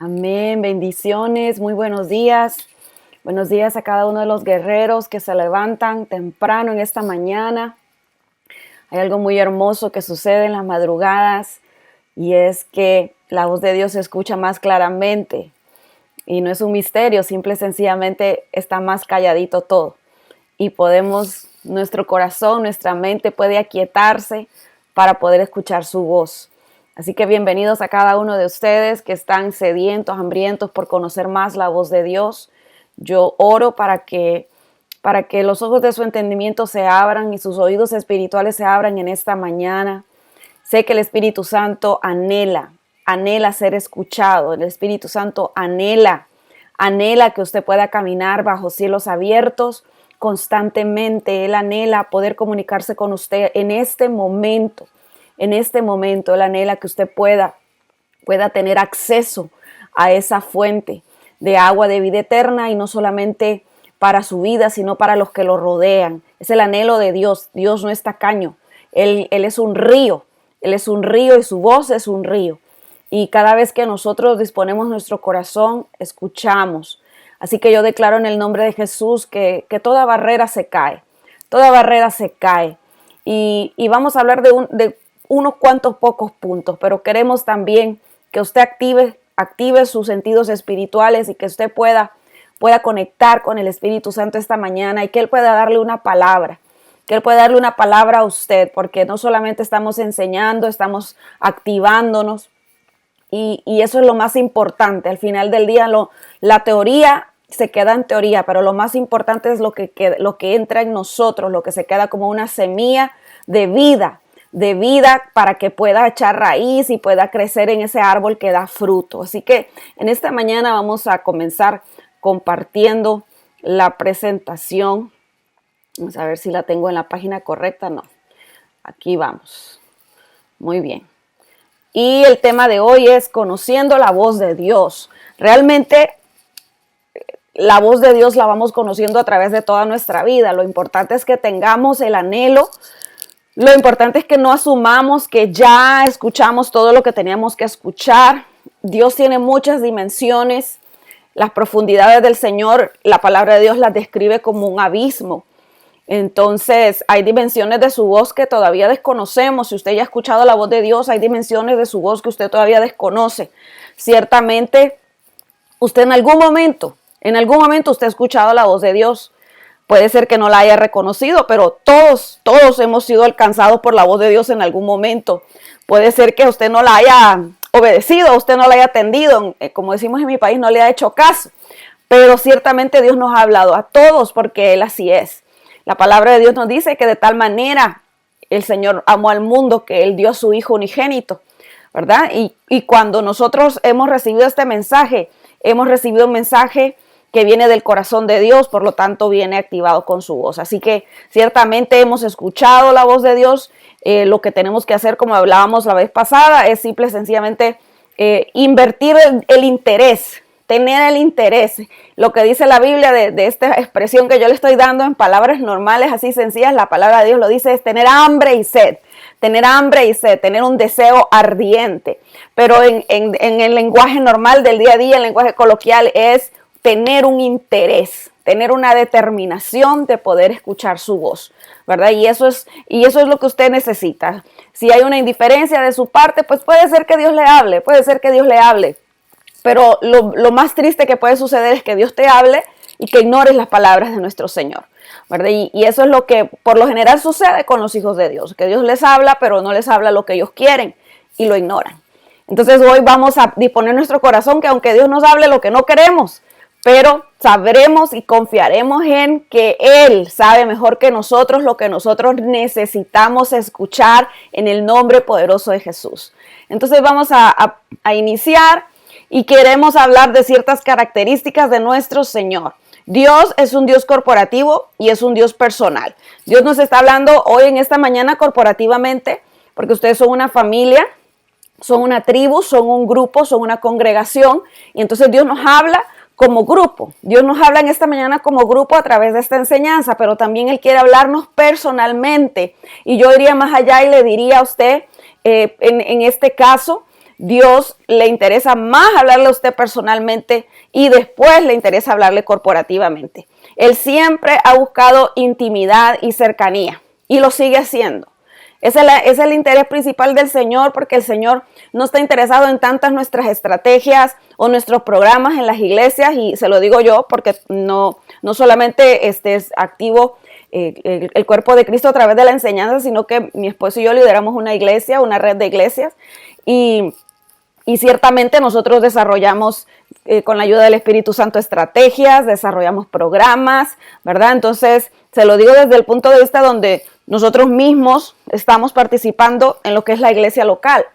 Amén, bendiciones, muy buenos días. Buenos días a cada uno de los guerreros que se levantan temprano en esta mañana. Hay algo muy hermoso que sucede en las madrugadas y es que la voz de Dios se escucha más claramente y no es un misterio, simple y sencillamente está más calladito todo y nuestro corazón, nuestra mente puede aquietarse para poder escuchar su voz. Así que bienvenidos a cada uno de ustedes que están sedientos, hambrientos por conocer más la voz de Dios. Yo oro para que los ojos de su entendimiento se abran y sus oídos espirituales se abran en esta mañana. Sé que el Espíritu Santo anhela ser escuchado. El Espíritu Santo anhela que usted pueda caminar bajo cielos abiertos constantemente. Él anhela poder comunicarse con usted en este momento. Él anhela que usted pueda tener acceso a esa fuente de agua de vida eterna y no solamente para su vida, sino para los que lo rodean. Es el anhelo de Dios. Dios no es tacaño. Él es un río. Él es un río y su voz es un río. Y cada vez que nosotros disponemos nuestro corazón, escuchamos. Así que yo declaro en el nombre de Jesús que toda barrera se cae. Toda barrera se cae. Y vamos a hablar de unos cuantos pocos puntos, pero queremos también que usted active sus sentidos espirituales y que usted pueda conectar con el Espíritu Santo esta mañana y que Él pueda darle una palabra, a usted, porque no solamente estamos enseñando, estamos activándonos y eso es lo más importante. Al final del día la teoría se queda en teoría, pero lo más importante es lo que entra en nosotros, lo que se queda como una semilla de vida para que pueda echar raíz y pueda crecer en ese árbol que da fruto. Así que en esta mañana vamos a comenzar compartiendo la presentación. Vamos a ver si la tengo en la página correcta. No, aquí vamos. Muy bien. Y el tema de hoy es conociendo la voz de Dios. Realmente la voz de Dios la vamos conociendo a través de toda nuestra vida. Lo importante es que tengamos el anhelo. Lo importante es que no asumamos que ya escuchamos todo lo que teníamos que escuchar. Dios tiene muchas dimensiones. Las profundidades del Señor, la palabra de Dios las describe como un abismo. Entonces, hay dimensiones de su voz que todavía desconocemos. Si usted ya ha escuchado la voz de Dios, hay dimensiones de su voz que usted todavía desconoce. Ciertamente, usted en algún momento usted ha escuchado la voz de Dios. Puede ser que no la haya reconocido, pero todos hemos sido alcanzados por la voz de Dios en algún momento. Puede ser que usted no la haya obedecido, usted no la haya atendido, como decimos en mi país, no le ha hecho caso. Pero ciertamente Dios nos ha hablado a todos porque Él así es. La palabra de Dios nos dice que de tal manera el Señor amó al mundo que Él dio a su Hijo unigénito, ¿verdad? Y cuando nosotros hemos recibido este mensaje, hemos recibido un mensaje que viene del corazón de Dios, por lo tanto viene activado con su voz. Así que ciertamente hemos escuchado la voz de Dios. Lo que tenemos que hacer, como hablábamos la vez pasada, es simple y sencillamente invertir el interés, tener el interés. Lo que dice la Biblia de esta expresión que yo le estoy dando en palabras normales, así sencillas, la palabra de Dios lo dice, es tener hambre y sed. Tener un deseo ardiente. Pero en el lenguaje normal del día a día, el lenguaje coloquial es tener un interés, tener una determinación de poder escuchar su voz, ¿verdad? Y eso es lo que usted necesita. Si hay una indiferencia de su parte, pues puede ser que Dios le hable, pero lo más triste que puede suceder es que Dios te hable y que ignores las palabras de nuestro Señor, ¿verdad? Y eso es lo que por lo general sucede con los hijos de Dios, que Dios les habla, pero no les habla lo que ellos quieren y lo ignoran. Entonces hoy vamos a disponer nuestro corazón que aunque Dios nos hable lo que no queremos, pero sabremos y confiaremos en que Él sabe mejor que nosotros lo que nosotros necesitamos escuchar en el nombre poderoso de Jesús. Entonces vamos a iniciar y queremos hablar de ciertas características de nuestro Señor. Dios es un Dios corporativo y es un Dios personal. Dios nos está hablando hoy en esta mañana corporativamente porque ustedes son una familia, son una tribu, son un grupo, son una congregación y entonces Dios nos habla como grupo. Dios nos habla en esta mañana como grupo a través de esta enseñanza, pero también Él quiere hablarnos personalmente. Y yo iría más allá y le diría a usted, en este caso, Dios le interesa más hablarle a usted personalmente y después le interesa hablarle corporativamente. Él siempre ha buscado intimidad y cercanía y lo sigue haciendo. Es el interés principal del Señor, porque el Señor no está interesado en tantas nuestras estrategias o nuestros programas en las iglesias, y se lo digo yo porque no solamente es activo el cuerpo de Cristo a través de la enseñanza, sino que mi esposo y yo lideramos una iglesia, una red de iglesias, y ciertamente nosotros desarrollamos con la ayuda del Espíritu Santo estrategias, desarrollamos programas, ¿verdad? Entonces, se lo digo desde el punto de vista donde nosotros mismos estamos participando en lo que es la iglesia local.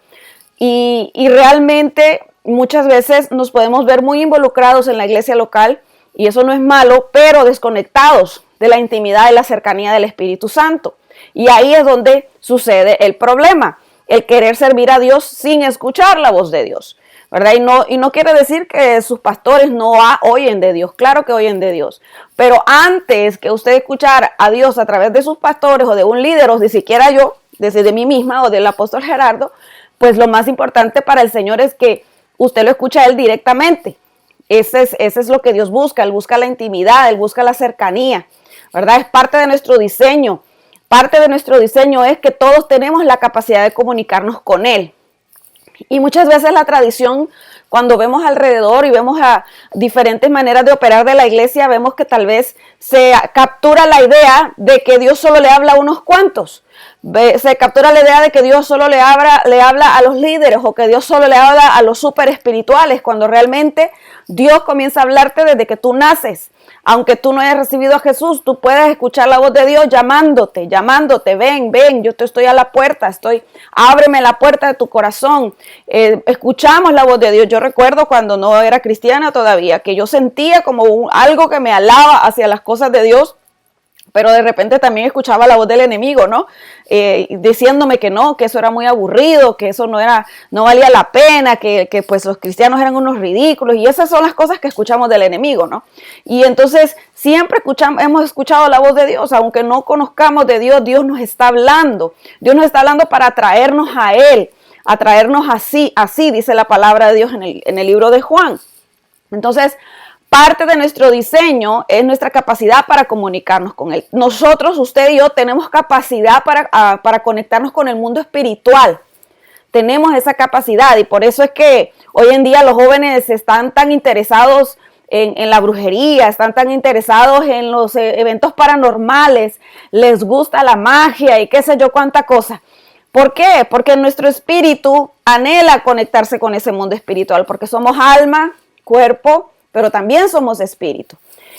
Y realmente muchas veces nos podemos ver muy involucrados en la iglesia local, y eso no es malo, pero desconectados de la intimidad y la cercanía del Espíritu Santo. Y ahí es donde sucede el problema, el querer servir a Dios sin escuchar la voz de Dios, ¿verdad? Y no quiere decir que sus pastores no oyen de Dios, claro que oyen de Dios, pero antes que usted escuchar a Dios a través de sus pastores o de un líder, o de siquiera yo, desde mí misma o del apóstol Gerardo, pues lo más importante para el Señor es que usted lo escucha a Él directamente. Ese es lo que Dios busca. Él busca la intimidad, Él busca la cercanía, ¿verdad? Es parte de nuestro diseño. Parte de nuestro diseño es que todos tenemos la capacidad de comunicarnos con Él. Y muchas veces la tradición, cuando vemos alrededor y vemos a diferentes maneras de operar de la iglesia, vemos que tal vez se captura la idea de que Dios solo le habla a unos cuantos. Se captura la idea de que Dios solo le habla a los líderes, o que Dios solo le habla a los súper espirituales, cuando realmente Dios comienza a hablarte desde que tú naces. Aunque tú no hayas recibido a Jesús, tú puedes escuchar la voz de Dios llamándote, ven, yo te estoy a la puerta, ábreme la puerta de tu corazón. Escuchamos la voz de Dios. Yo recuerdo cuando no era cristiana todavía, que yo sentía como algo que me alaba hacia las cosas de Dios, pero de repente también escuchaba la voz del enemigo, ¿no? Diciéndome que no, que eso era muy aburrido, que eso no valía la pena, que pues los cristianos eran unos ridículos, y esas son las cosas que escuchamos del enemigo, ¿no? Y entonces siempre hemos escuchado la voz de Dios, aunque no conozcamos de Dios, Dios nos está hablando. Dios nos está hablando para atraernos a Él, atraernos así dice la palabra de Dios en el libro de Juan. Entonces, parte de nuestro diseño es nuestra capacidad para comunicarnos con Él. Nosotros, usted y yo, tenemos capacidad para conectarnos con el mundo espiritual. Tenemos esa capacidad, y por eso es que hoy en día los jóvenes están tan interesados en la brujería, están tan interesados en los eventos paranormales, les gusta la magia y qué sé yo cuánta cosa. ¿Por qué? Porque nuestro espíritu anhela conectarse con ese mundo espiritual, porque somos alma, cuerpo, pero también somos espíritu.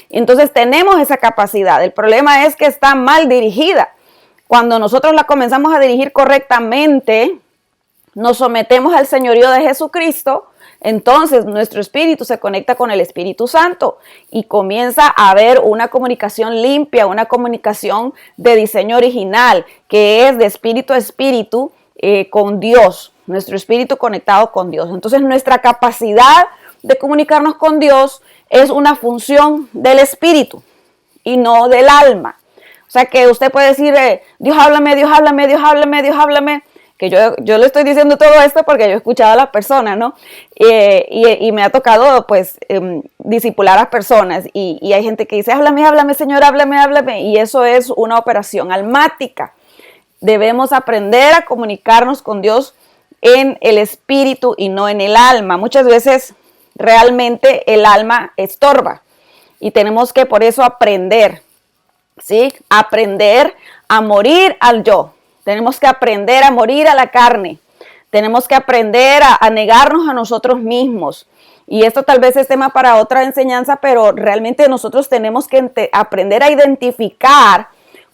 Entonces tenemos esa capacidad. El problema es que está mal dirigida. Cuando nosotros la comenzamos a dirigir correctamente, nos sometemos al señorío de Jesucristo, entonces nuestro espíritu se conecta con el Espíritu Santo y comienza a haber una comunicación limpia, una comunicación de diseño original, que es de espíritu a espíritu con Dios, nuestro espíritu conectado con Dios. Entonces nuestra capacidad de comunicarnos con Dios es una función del espíritu y no del alma. O sea que usted puede decir, Dios háblame, Dios háblame, Dios háblame, Dios háblame, que yo le estoy diciendo todo esto porque yo he escuchado a las personas, ¿no? Y me ha tocado, pues, discipular a personas, y hay gente que dice, háblame, háblame, Señor, háblame, háblame, y eso es una operación almática. Debemos aprender a comunicarnos con Dios en el espíritu y no en el alma. Muchas veces realmente el alma estorba y tenemos que por eso aprender, ¿sí? Aprender a morir al yo. Tenemos que aprender a morir a la carne. Tenemos que aprender a negarnos a nosotros mismos. Y esto tal vez es tema para otra enseñanza, pero realmente nosotros tenemos que aprender a identificar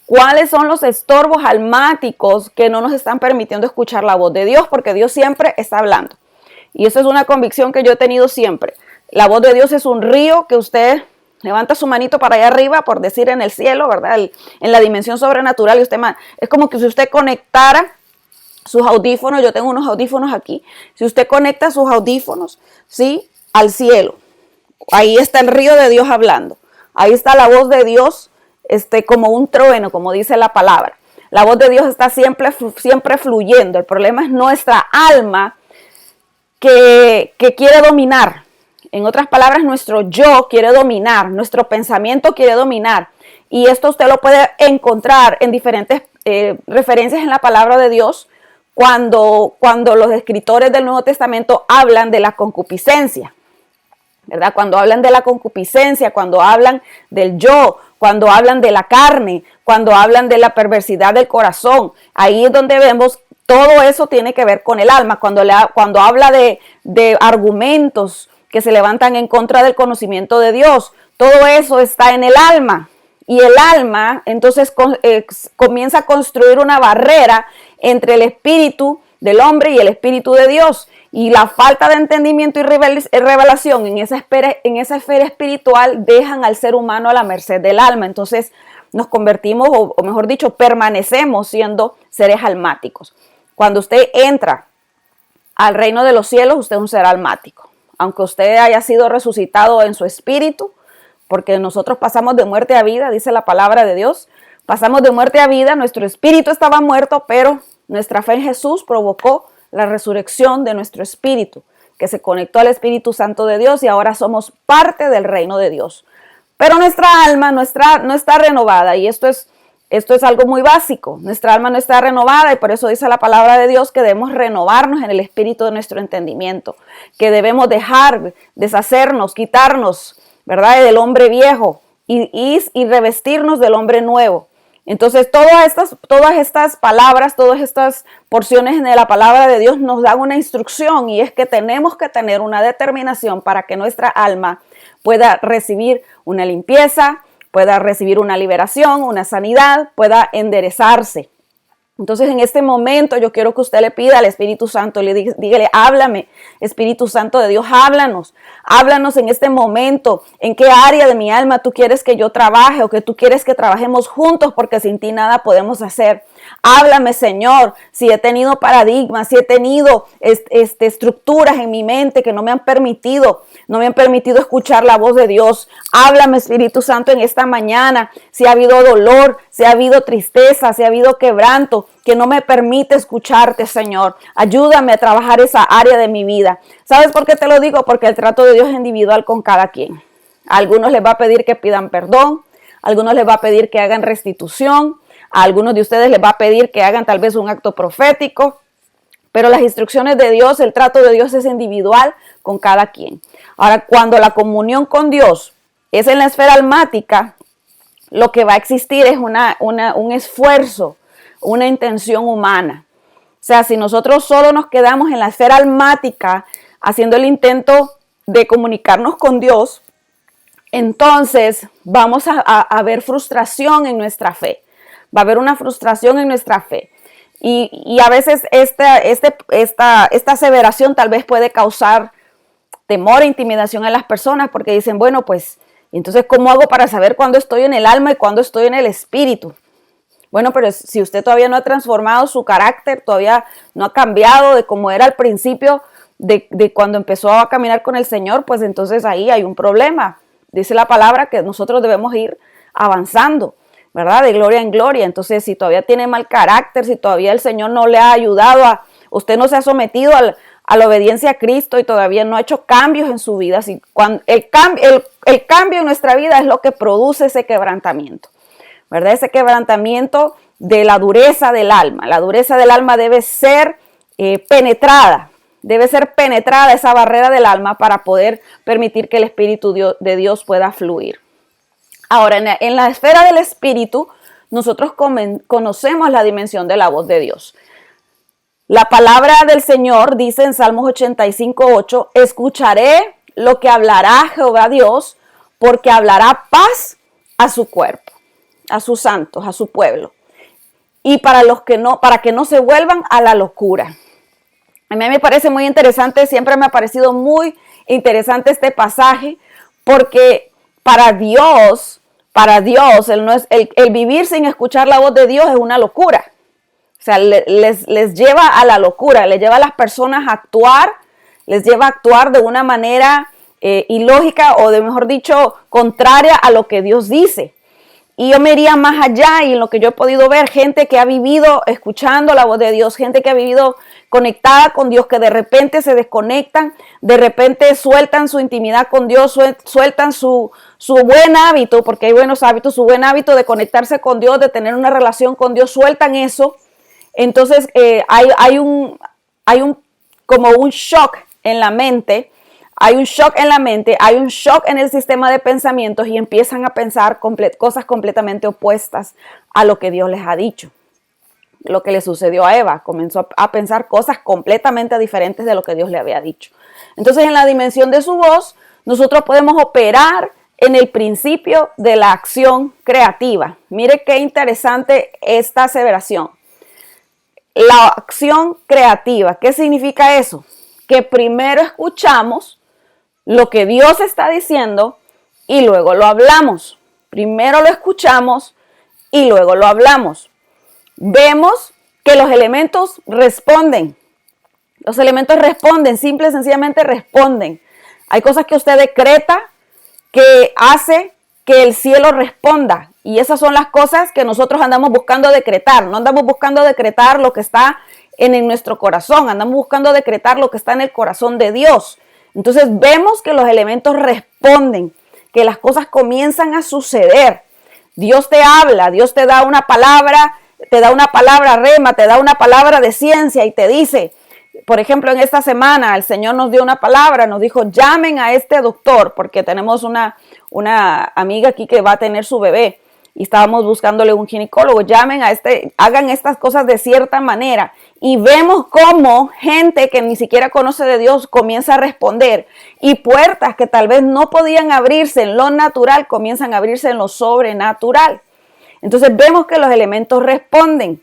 cuáles son los estorbos almáticos que no nos están permitiendo escuchar la voz de Dios, porque Dios siempre está hablando. Y eso es una convicción que yo he tenido siempre. La voz de Dios es un río que usted levanta su manito para allá arriba, por decir en el cielo, ¿verdad? En la dimensión sobrenatural. Y usted, es como que si usted conectara sus audífonos, yo tengo unos audífonos aquí. Si usted conecta sus audífonos, ¿sí? Al cielo. Ahí está el río de Dios hablando. Ahí está la voz de Dios, como un trueno, como dice la palabra. La voz de Dios está siempre fluyendo. El problema es nuestra alma que quiere dominar. En otras palabras, nuestro yo quiere dominar, nuestro pensamiento quiere dominar. Y esto usted lo puede encontrar en diferentes referencias en la palabra de Dios cuando los escritores del Nuevo Testamento hablan de la concupiscencia, ¿verdad? Cuando hablan de la concupiscencia, cuando hablan del yo, cuando hablan de la carne, cuando hablan de la perversidad del corazón, ahí es donde vemos todo eso tiene que ver con el alma. Cuando habla de argumentos que se levantan en contra del conocimiento de Dios, todo eso está en el alma. Y el alma entonces comienza a construir una barrera entre el espíritu del hombre y el espíritu de Dios. Y la falta de entendimiento y revelación en esa esfera espiritual dejan al ser humano a la merced del alma. Entonces nos convertimos, o mejor dicho, permanecemos siendo seres almáticos. Cuando usted entra al reino de los cielos, usted es un ser almático. Aunque usted haya sido resucitado en su espíritu, porque nosotros pasamos de muerte a vida, dice la palabra de Dios. Pasamos de muerte a vida, nuestro espíritu estaba muerto, pero nuestra fe en Jesús provocó la resurrección de nuestro espíritu, que se conectó al Espíritu Santo de Dios y ahora somos parte del reino de Dios. Pero nuestra alma no está renovada y esto es algo muy básico. Nuestra alma no está renovada y por eso dice la palabra de Dios que debemos renovarnos en el espíritu de nuestro entendimiento, que debemos dejar, deshacernos, quitarnos, ¿verdad?, del hombre viejo y revestirnos del hombre nuevo. Entonces todas estas palabras, todas estas porciones de la palabra de Dios nos dan una instrucción y es que tenemos que tener una determinación para que nuestra alma pueda recibir una limpieza, pueda recibir una liberación, una sanidad, pueda enderezarse. Entonces en este momento yo quiero que usted le pida al Espíritu Santo, dígale, háblame, Espíritu Santo de Dios, háblanos en este momento, en qué área de mi alma tú quieres que yo trabaje o que tú quieres que trabajemos juntos porque sin ti nada podemos hacer. Háblame, Señor, si he tenido paradigmas, si he tenido estructuras en mi mente que no me han permitido escuchar la voz de Dios. Háblame, Espíritu Santo, en esta mañana, si ha habido dolor, si ha habido tristeza, si ha habido quebranto, que no me permite escucharte, Señor. Ayúdame a trabajar esa área de mi vida. ¿Sabes por qué te lo digo? Porque el trato de Dios es individual con cada quien. A algunos les va a pedir que pidan perdón, a algunos les va a pedir que hagan restitución, a algunos de ustedes les va a pedir que hagan tal vez un acto profético, pero las instrucciones de Dios, el trato de Dios es individual con cada quien. Ahora, cuando la comunión con Dios es en la esfera almática, lo que va a existir es un esfuerzo, una intención humana. O sea, si nosotros solo nos quedamos en la esfera almática haciendo el intento de comunicarnos con Dios, entonces vamos a ver frustración en nuestra fe. Va a haber una frustración en nuestra fe. Y a veces esta aseveración tal vez puede causar temor e intimidación en las personas porque dicen, bueno, pues, entonces, ¿cómo hago para saber cuándo estoy en el alma y cuándo estoy en el espíritu? Bueno, pero si usted todavía no ha transformado su carácter, todavía no ha cambiado de como era al principio de cuando empezó a caminar con el Señor, pues entonces ahí hay un problema. Dice la palabra que nosotros debemos ir avanzando, ¿verdad? De gloria en gloria. Entonces, si todavía tiene mal carácter, si todavía el Señor no le ha ayudado usted no se ha sometido a la obediencia a Cristo y todavía no ha hecho cambios en su vida, el cambio en nuestra vida es lo que produce ese quebrantamiento, ¿verdad? Ese quebrantamiento de la dureza del alma. La dureza del alma debe ser penetrada esa barrera del alma para poder permitir que el Espíritu de Dios pueda fluir. Ahora, en la esfera del Espíritu, nosotros conocemos la dimensión de la voz de Dios. La palabra del Señor dice en Salmos 85:8, escucharé lo que hablará Jehová Dios, porque hablará paz a su cuerpo, a sus santos, a su pueblo, y para que no se vuelvan a la locura. A mí me parece muy interesante, siempre me ha parecido muy interesante este pasaje, porque para Dios, el vivir sin escuchar la voz de Dios es una locura. O sea, les lleva a la locura, les lleva a las personas a actuar, les lleva a actuar de una manera ilógica o, mejor dicho, contraria a lo que Dios dice. Y yo me iría más allá, y en lo que yo he podido ver, gente que ha vivido escuchando la voz de Dios, gente que ha vivido conectada con Dios, que de repente se desconectan, de repente sueltan su intimidad con Dios, sueltan su buen hábito, porque hay buenos hábitos, su buen hábito de conectarse con Dios, de tener una relación con Dios, sueltan eso. Entonces hay un como un shock en la mente. Hay un shock en la mente, hay un shock en el sistema de pensamientos y empiezan a pensar cosas completamente opuestas a lo que Dios les ha dicho. Lo que le sucedió a Eva, comenzó a pensar cosas completamente diferentes de lo que Dios le había dicho. Entonces, en la dimensión de su voz, nosotros podemos operar en el principio de la acción creativa. Mire qué interesante esta aseveración. La acción creativa, ¿qué significa eso? Que primero escuchamos lo que Dios está diciendo y luego lo hablamos. Primero lo escuchamos y luego lo hablamos. Vemos que los elementos responden. Los elementos responden, simple y sencillamente responden. Hay cosas que usted decreta que hace que el cielo responda. Y esas son las cosas que nosotros andamos buscando decretar. No andamos buscando decretar lo que está en nuestro corazón. Andamos buscando decretar lo que está en el corazón de Dios. Entonces vemos que los elementos responden, que las cosas comienzan a suceder. Dios te habla, Dios te da una palabra rema, te da una palabra de ciencia y te dice, por ejemplo, en esta semana el Señor nos dio una palabra, nos dijo, llamen a este doctor, porque tenemos una amiga aquí que va a tener su bebé y estábamos buscándole un ginecólogo, hagan estas cosas de cierta manera. Y vemos cómo gente que ni siquiera conoce de Dios comienza a responder y puertas que tal vez no podían abrirse en lo natural comienzan a abrirse en lo sobrenatural. Entonces vemos que los elementos responden.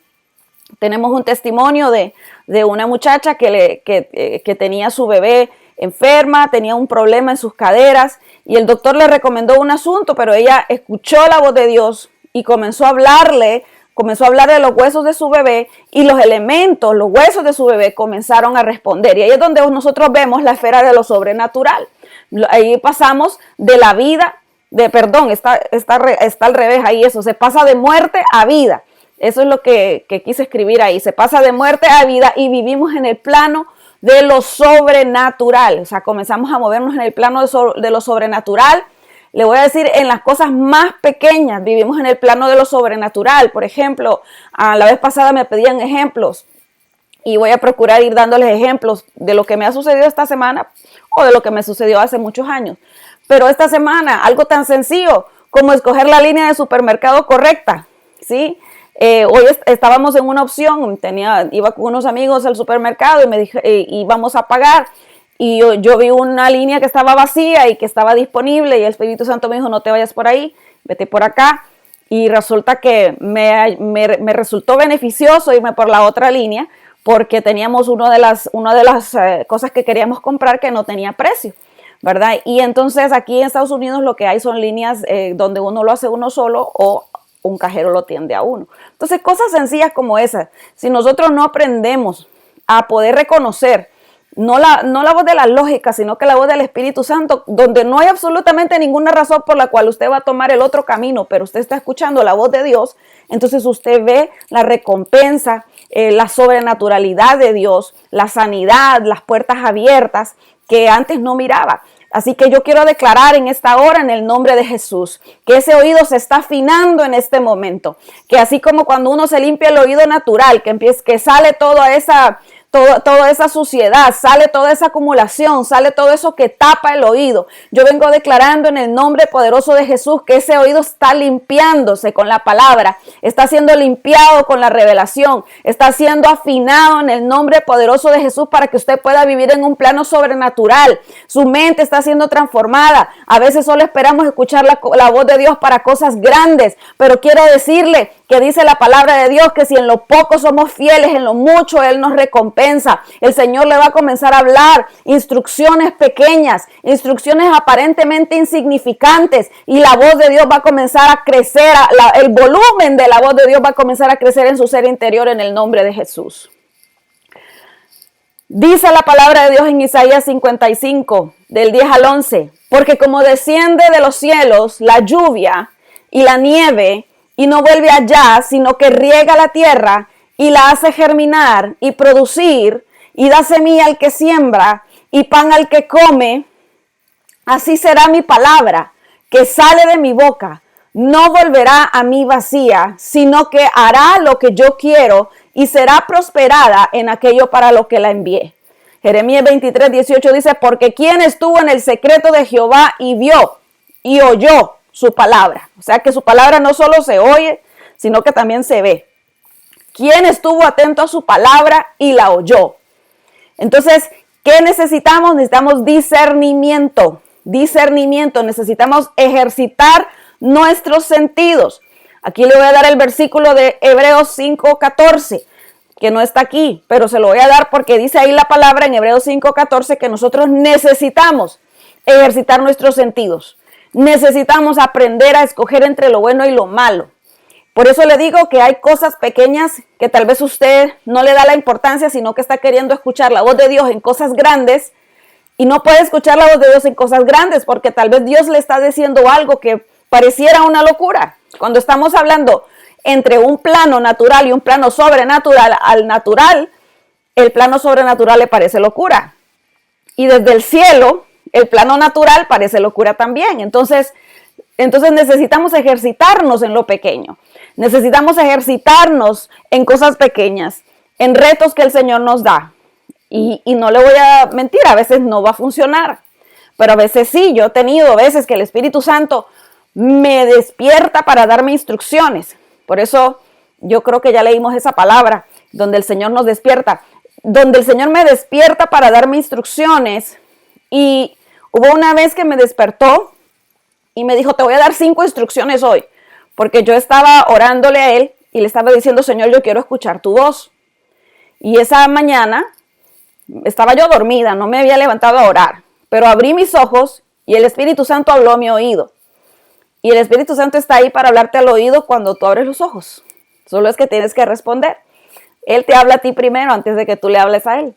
Tenemos un testimonio de una muchacha que tenía su bebé enferma, tenía un problema en sus caderas y el doctor le recomendó un asunto, pero ella escuchó la voz de Dios y comenzó a hablarle de los huesos de su bebé y los elementos, los huesos de su bebé comenzaron a responder. Y ahí es donde nosotros vemos la esfera de lo sobrenatural. Ahí pasamos de la vida, está al revés ahí eso, se pasa de muerte a vida. Eso es lo que quise escribir ahí. Se pasa de muerte a vida y vivimos en el plano de lo sobrenatural. O sea, comenzamos a movernos en el plano de lo sobrenatural. Le voy a decir, en las cosas más pequeñas vivimos en el plano de lo sobrenatural. Por ejemplo, la vez pasada me pedían ejemplos y voy a procurar ir dándoles ejemplos de lo que me ha sucedido esta semana o de lo que me sucedió hace muchos años. Pero esta semana, algo tan sencillo como escoger la línea de supermercado correcta, ¿sí? Hoy estábamos en una opción, iba con unos amigos al supermercado y me dije, íbamos a pagar. Y yo vi una línea que estaba vacía y que estaba disponible y el Espíritu Santo me dijo, no te vayas por ahí, vete por acá. Y resulta que me resultó beneficioso irme por la otra línea porque teníamos una de las cosas que queríamos comprar que no tenía precio, ¿verdad? Y entonces aquí en Estados Unidos lo que hay son líneas donde uno lo hace uno solo o un cajero lo atiende a uno. Entonces cosas sencillas como esas, si nosotros no aprendemos a poder reconocer no la voz de la lógica, sino que la voz del Espíritu Santo, donde no hay absolutamente ninguna razón por la cual usted va a tomar el otro camino, pero usted está escuchando la voz de Dios, entonces usted ve la recompensa, la sobrenaturalidad de Dios, la sanidad, las puertas abiertas que antes no miraba. Así que yo quiero declarar en esta hora, en el nombre de Jesús, que ese oído se está afinando en este momento, que así como cuando uno se limpia el oído natural, que sale toda esa suciedad, sale toda esa acumulación, sale todo eso que tapa el oído. Yo vengo declarando en el nombre poderoso de Jesús que ese oído está limpiándose con la palabra, está siendo limpiado con la revelación, está siendo afinado en el nombre poderoso de Jesús para que usted pueda vivir en un plano sobrenatural. Su mente está siendo transformada. A veces solo esperamos escuchar la voz de Dios para cosas grandes, pero quiero decirle que dice la palabra de Dios que si en lo poco somos fieles, en lo mucho Él nos recompensa. El Señor le va a comenzar a hablar instrucciones pequeñas, instrucciones aparentemente insignificantes, y la voz de Dios va a comenzar a crecer, el volumen de la voz de Dios va a comenzar a crecer en su ser interior en el nombre de Jesús. Dice la palabra de Dios en Isaías 55, del 10 al 11, porque como desciende de los cielos la lluvia y la nieve, y no vuelve allá, sino que riega la tierra y la hace germinar y producir, y da semilla al que siembra y pan al que come, así será mi palabra que sale de mi boca. No volverá a mí vacía, sino que hará lo que yo quiero y será prosperada en aquello para lo que la envié. Jeremías 23:18 dice, porque quien estuvo en el secreto de Jehová y vio y oyó su palabra. O sea que su palabra no solo se oye, sino que también se ve. Quien estuvo atento a su palabra y la oyó. Entonces, ¿qué necesitamos? Necesitamos discernimiento. Discernimiento. Necesitamos ejercitar nuestros sentidos. Aquí le voy a dar el versículo de Hebreos 5:14, que no está aquí, pero se lo voy a dar porque dice ahí la palabra en Hebreos 5:14 que nosotros necesitamos ejercitar nuestros sentidos. Necesitamos aprender a escoger entre lo bueno y lo malo. Por eso le digo que hay cosas pequeñas que tal vez usted no le da la importancia, sino que está queriendo escuchar la voz de Dios en cosas grandes y no puede escuchar la voz de Dios en cosas grandes porque tal vez Dios le está diciendo algo que pareciera una locura. Cuando estamos hablando entre un plano natural y un plano sobrenatural, al natural, el plano sobrenatural le parece locura. Y desde el cielo, el plano natural parece locura también. Entonces necesitamos ejercitarnos en lo pequeño. Necesitamos ejercitarnos en cosas pequeñas, en retos que el Señor nos da. Y no le voy a mentir, a veces no va a funcionar, pero a veces sí. Yo he tenido veces que el Espíritu Santo me despierta para darme instrucciones. Por eso yo creo que ya leímos esa palabra, donde el Señor nos despierta, donde el Señor me despierta para darme instrucciones. Y hubo una vez que me despertó y me dijo, te voy a dar 5 instrucciones hoy, porque yo estaba orándole a Él y le estaba diciendo, Señor, yo quiero escuchar tu voz. Y esa mañana estaba yo dormida, no me había levantado a orar, pero abrí mis ojos y el Espíritu Santo habló a mi oído. Y el Espíritu Santo está ahí para hablarte al oído cuando tú abres los ojos. Solo es que tienes que responder. Él te habla a ti primero antes de que tú le hables a Él.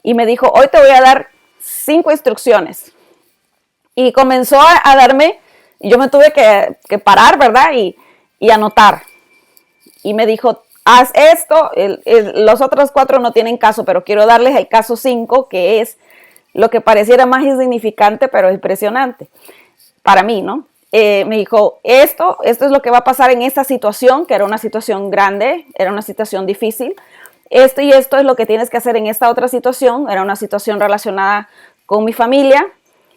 Y me dijo, hoy te voy a dar 5 instrucciones. Y comenzó a darme, y yo me tuve que parar, ¿verdad? Y anotar. Y me dijo, haz esto. Los otros 4 no tienen caso, pero quiero darles el caso 5, que es lo que pareciera más insignificante, pero es impresionante para mí, ¿no? Me dijo, esto es lo que va a pasar en esta situación, que era una situación grande, era una situación difícil. Esto y esto es lo que tienes que hacer en esta otra situación, era una situación relacionada con mi familia.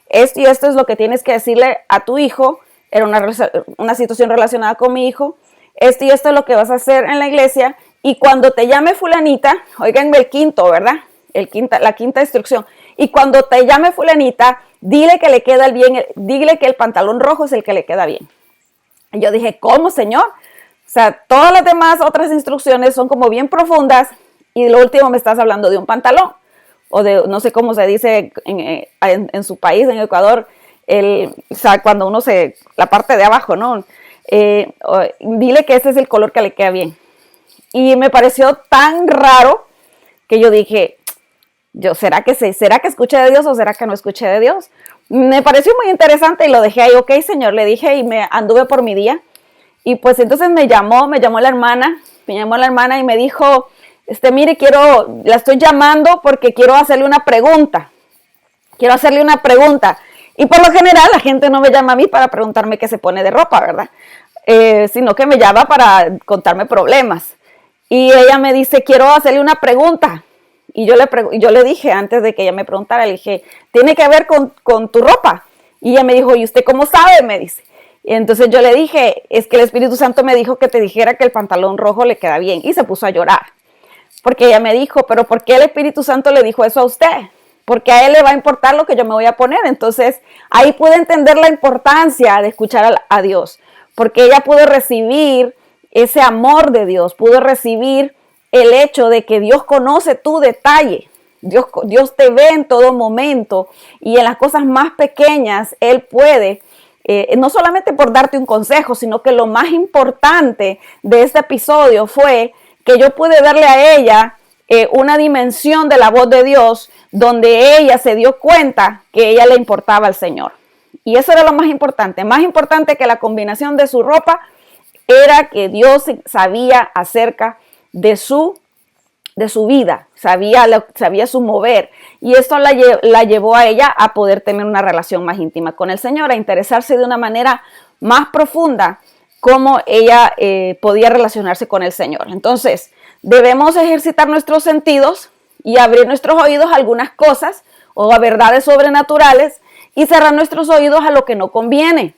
Esto y esto es lo que tienes que decirle a tu hijo, era una situación relacionada con mi hijo. Esto y esto es lo que vas a hacer en la iglesia. Y cuando te llame fulanita, oigan el quinto, ¿verdad? La quinta instrucción. Y cuando te llame fulanita, dile que le queda bien, dile que el pantalón rojo es el que le queda bien. Y yo dije, ¿cómo, Señor? O sea, todas las demás otras instrucciones son como bien profundas y lo último me estás hablando de un pantalón. O de, no sé cómo se dice en su país, en Ecuador, o sea, cuando uno la parte de abajo, ¿no? Dile que ese es el color que le queda bien. Y me pareció tan raro que yo dije, ¿será que escuché de Dios o será que no escuché de Dios? Me pareció muy interesante y lo dejé ahí. Ok, Señor, le dije y me anduve por mi día. Y pues entonces me llamó la hermana y me dijo, mire, la estoy llamando porque quiero hacerle una pregunta. Y por lo general la gente no me llama a mí para preguntarme qué se pone de ropa, ¿verdad? Sino que me llama para contarme problemas. Y ella me dice, quiero hacerle una pregunta. Y yo le dije, antes de que ella me preguntara, le dije, ¿tiene que ver con tu ropa? Y ella me dijo, ¿y usted cómo sabe? Me dice. Y entonces yo le dije, es que el Espíritu Santo me dijo que te dijera que el pantalón rojo le queda bien. Y se puso a llorar. Porque ella me dijo, ¿pero por qué el Espíritu Santo le dijo eso a usted? Porque a él le va a importar lo que yo me voy a poner. Entonces ahí pude entender la importancia de escuchar a Dios. Porque ella pudo recibir ese amor de Dios, pudo recibir el hecho de que Dios conoce tu detalle. Dios te ve en todo momento y en las cosas más pequeñas Él puede, no solamente por darte un consejo, sino que lo más importante de este episodio fue que yo pude darle a ella una dimensión de la voz de Dios donde ella se dio cuenta que ella le importaba al Señor. Y eso era lo más importante que la combinación de su ropa era que Dios sabía acerca de su vida, sabía su mover. Y esto la llevó a ella a poder tener una relación más íntima con el Señor, a interesarse de una manera más profunda cómo ella podía relacionarse con el Señor. Entonces, debemos ejercitar nuestros sentidos y abrir nuestros oídos a algunas cosas o a verdades sobrenaturales y cerrar nuestros oídos a lo que no conviene,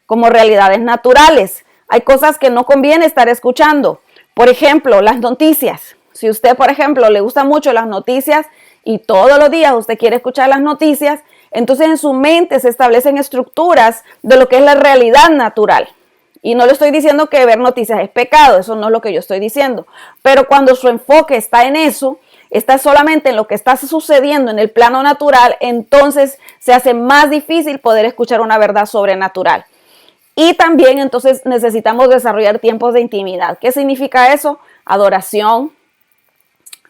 como realidades naturales. Hay cosas que no conviene estar escuchando. Por ejemplo, las noticias. Si usted, por ejemplo, le gustan mucho las noticias y todos los días usted quiere escuchar las noticias, entonces en su mente se establecen estructuras de lo que es la realidad natural. Y no le estoy diciendo que ver noticias es pecado, eso no es lo que yo estoy diciendo. Pero cuando su enfoque está en eso, está solamente en lo que está sucediendo en el plano natural, entonces se hace más difícil poder escuchar una verdad sobrenatural. Y también entonces necesitamos desarrollar tiempos de intimidad. ¿Qué significa eso? Adoración,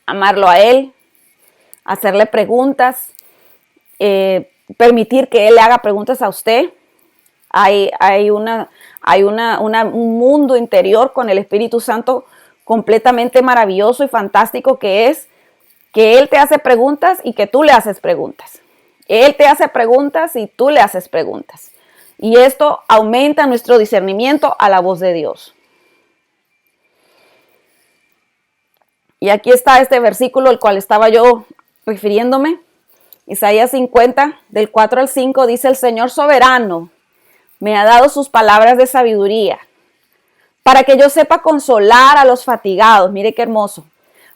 amarlo a Él, hacerle preguntas, permitir que Él le haga preguntas a usted. Hay un mundo interior con el Espíritu Santo completamente maravilloso y fantástico que es que Él te hace preguntas y que tú le haces preguntas. Él te hace preguntas y tú le haces preguntas. Y esto aumenta nuestro discernimiento a la voz de Dios. Y aquí está este versículo al cual estaba yo refiriéndome. Isaías 50, del 4 al 5, dice: el Señor soberano me ha dado sus palabras de sabiduría para que yo sepa consolar a los fatigados. Mire qué hermoso.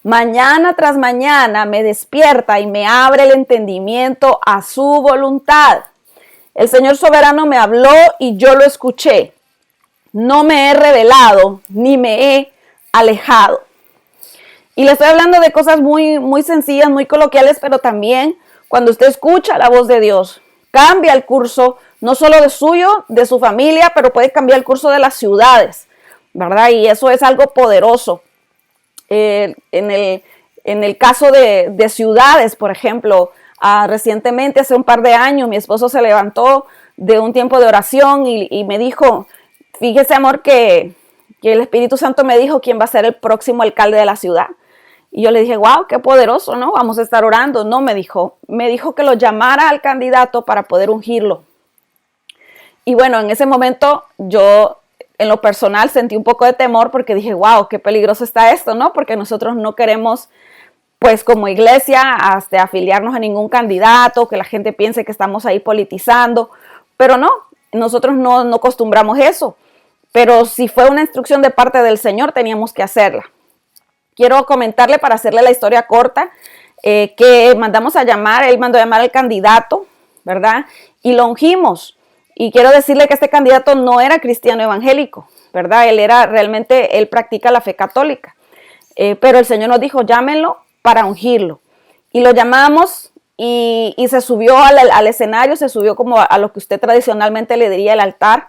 Mañana tras mañana me despierta y me abre el entendimiento a su voluntad. El Señor soberano me habló y yo lo escuché. No me he revelado ni me he alejado. Y le estoy hablando de cosas muy, muy sencillas, muy coloquiales, pero también cuando usted escucha la voz de Dios, cambia el curso, no solo de suyo, de su familia, pero puede cambiar el curso de las ciudades, ¿verdad? Y eso es algo poderoso. En el caso de ciudades, por ejemplo, recientemente, hace un par de años, mi esposo se levantó de un tiempo de oración y me dijo: fíjese, amor, que el Espíritu Santo me dijo quién va a ser el próximo alcalde de la ciudad. Y yo le dije: wow, qué poderoso, ¿no? Vamos a estar orando. No, me dijo que lo llamara al candidato para poder ungirlo. Y bueno, en ese momento yo en lo personal sentí un poco de temor porque dije: wow, qué peligroso está esto, ¿no? Porque nosotros no queremos, pues como iglesia, hasta afiliarnos a ningún candidato, que la gente piense que estamos ahí politizando. Pero no, nosotros no acostumbramos eso. Pero si fue una instrucción de parte del Señor, teníamos que hacerla. Quiero comentarle, para hacerle la historia corta, que mandamos a llamar, él mandó a llamar al candidato, ¿verdad? Y lo ungimos. Y quiero decirle que este candidato no era cristiano evangélico, ¿verdad? Él practica la fe católica. Pero el Señor nos dijo: llámenlo para ungirlo. Y lo llamamos y se subió al escenario, se subió como a lo que usted tradicionalmente le diría el altar.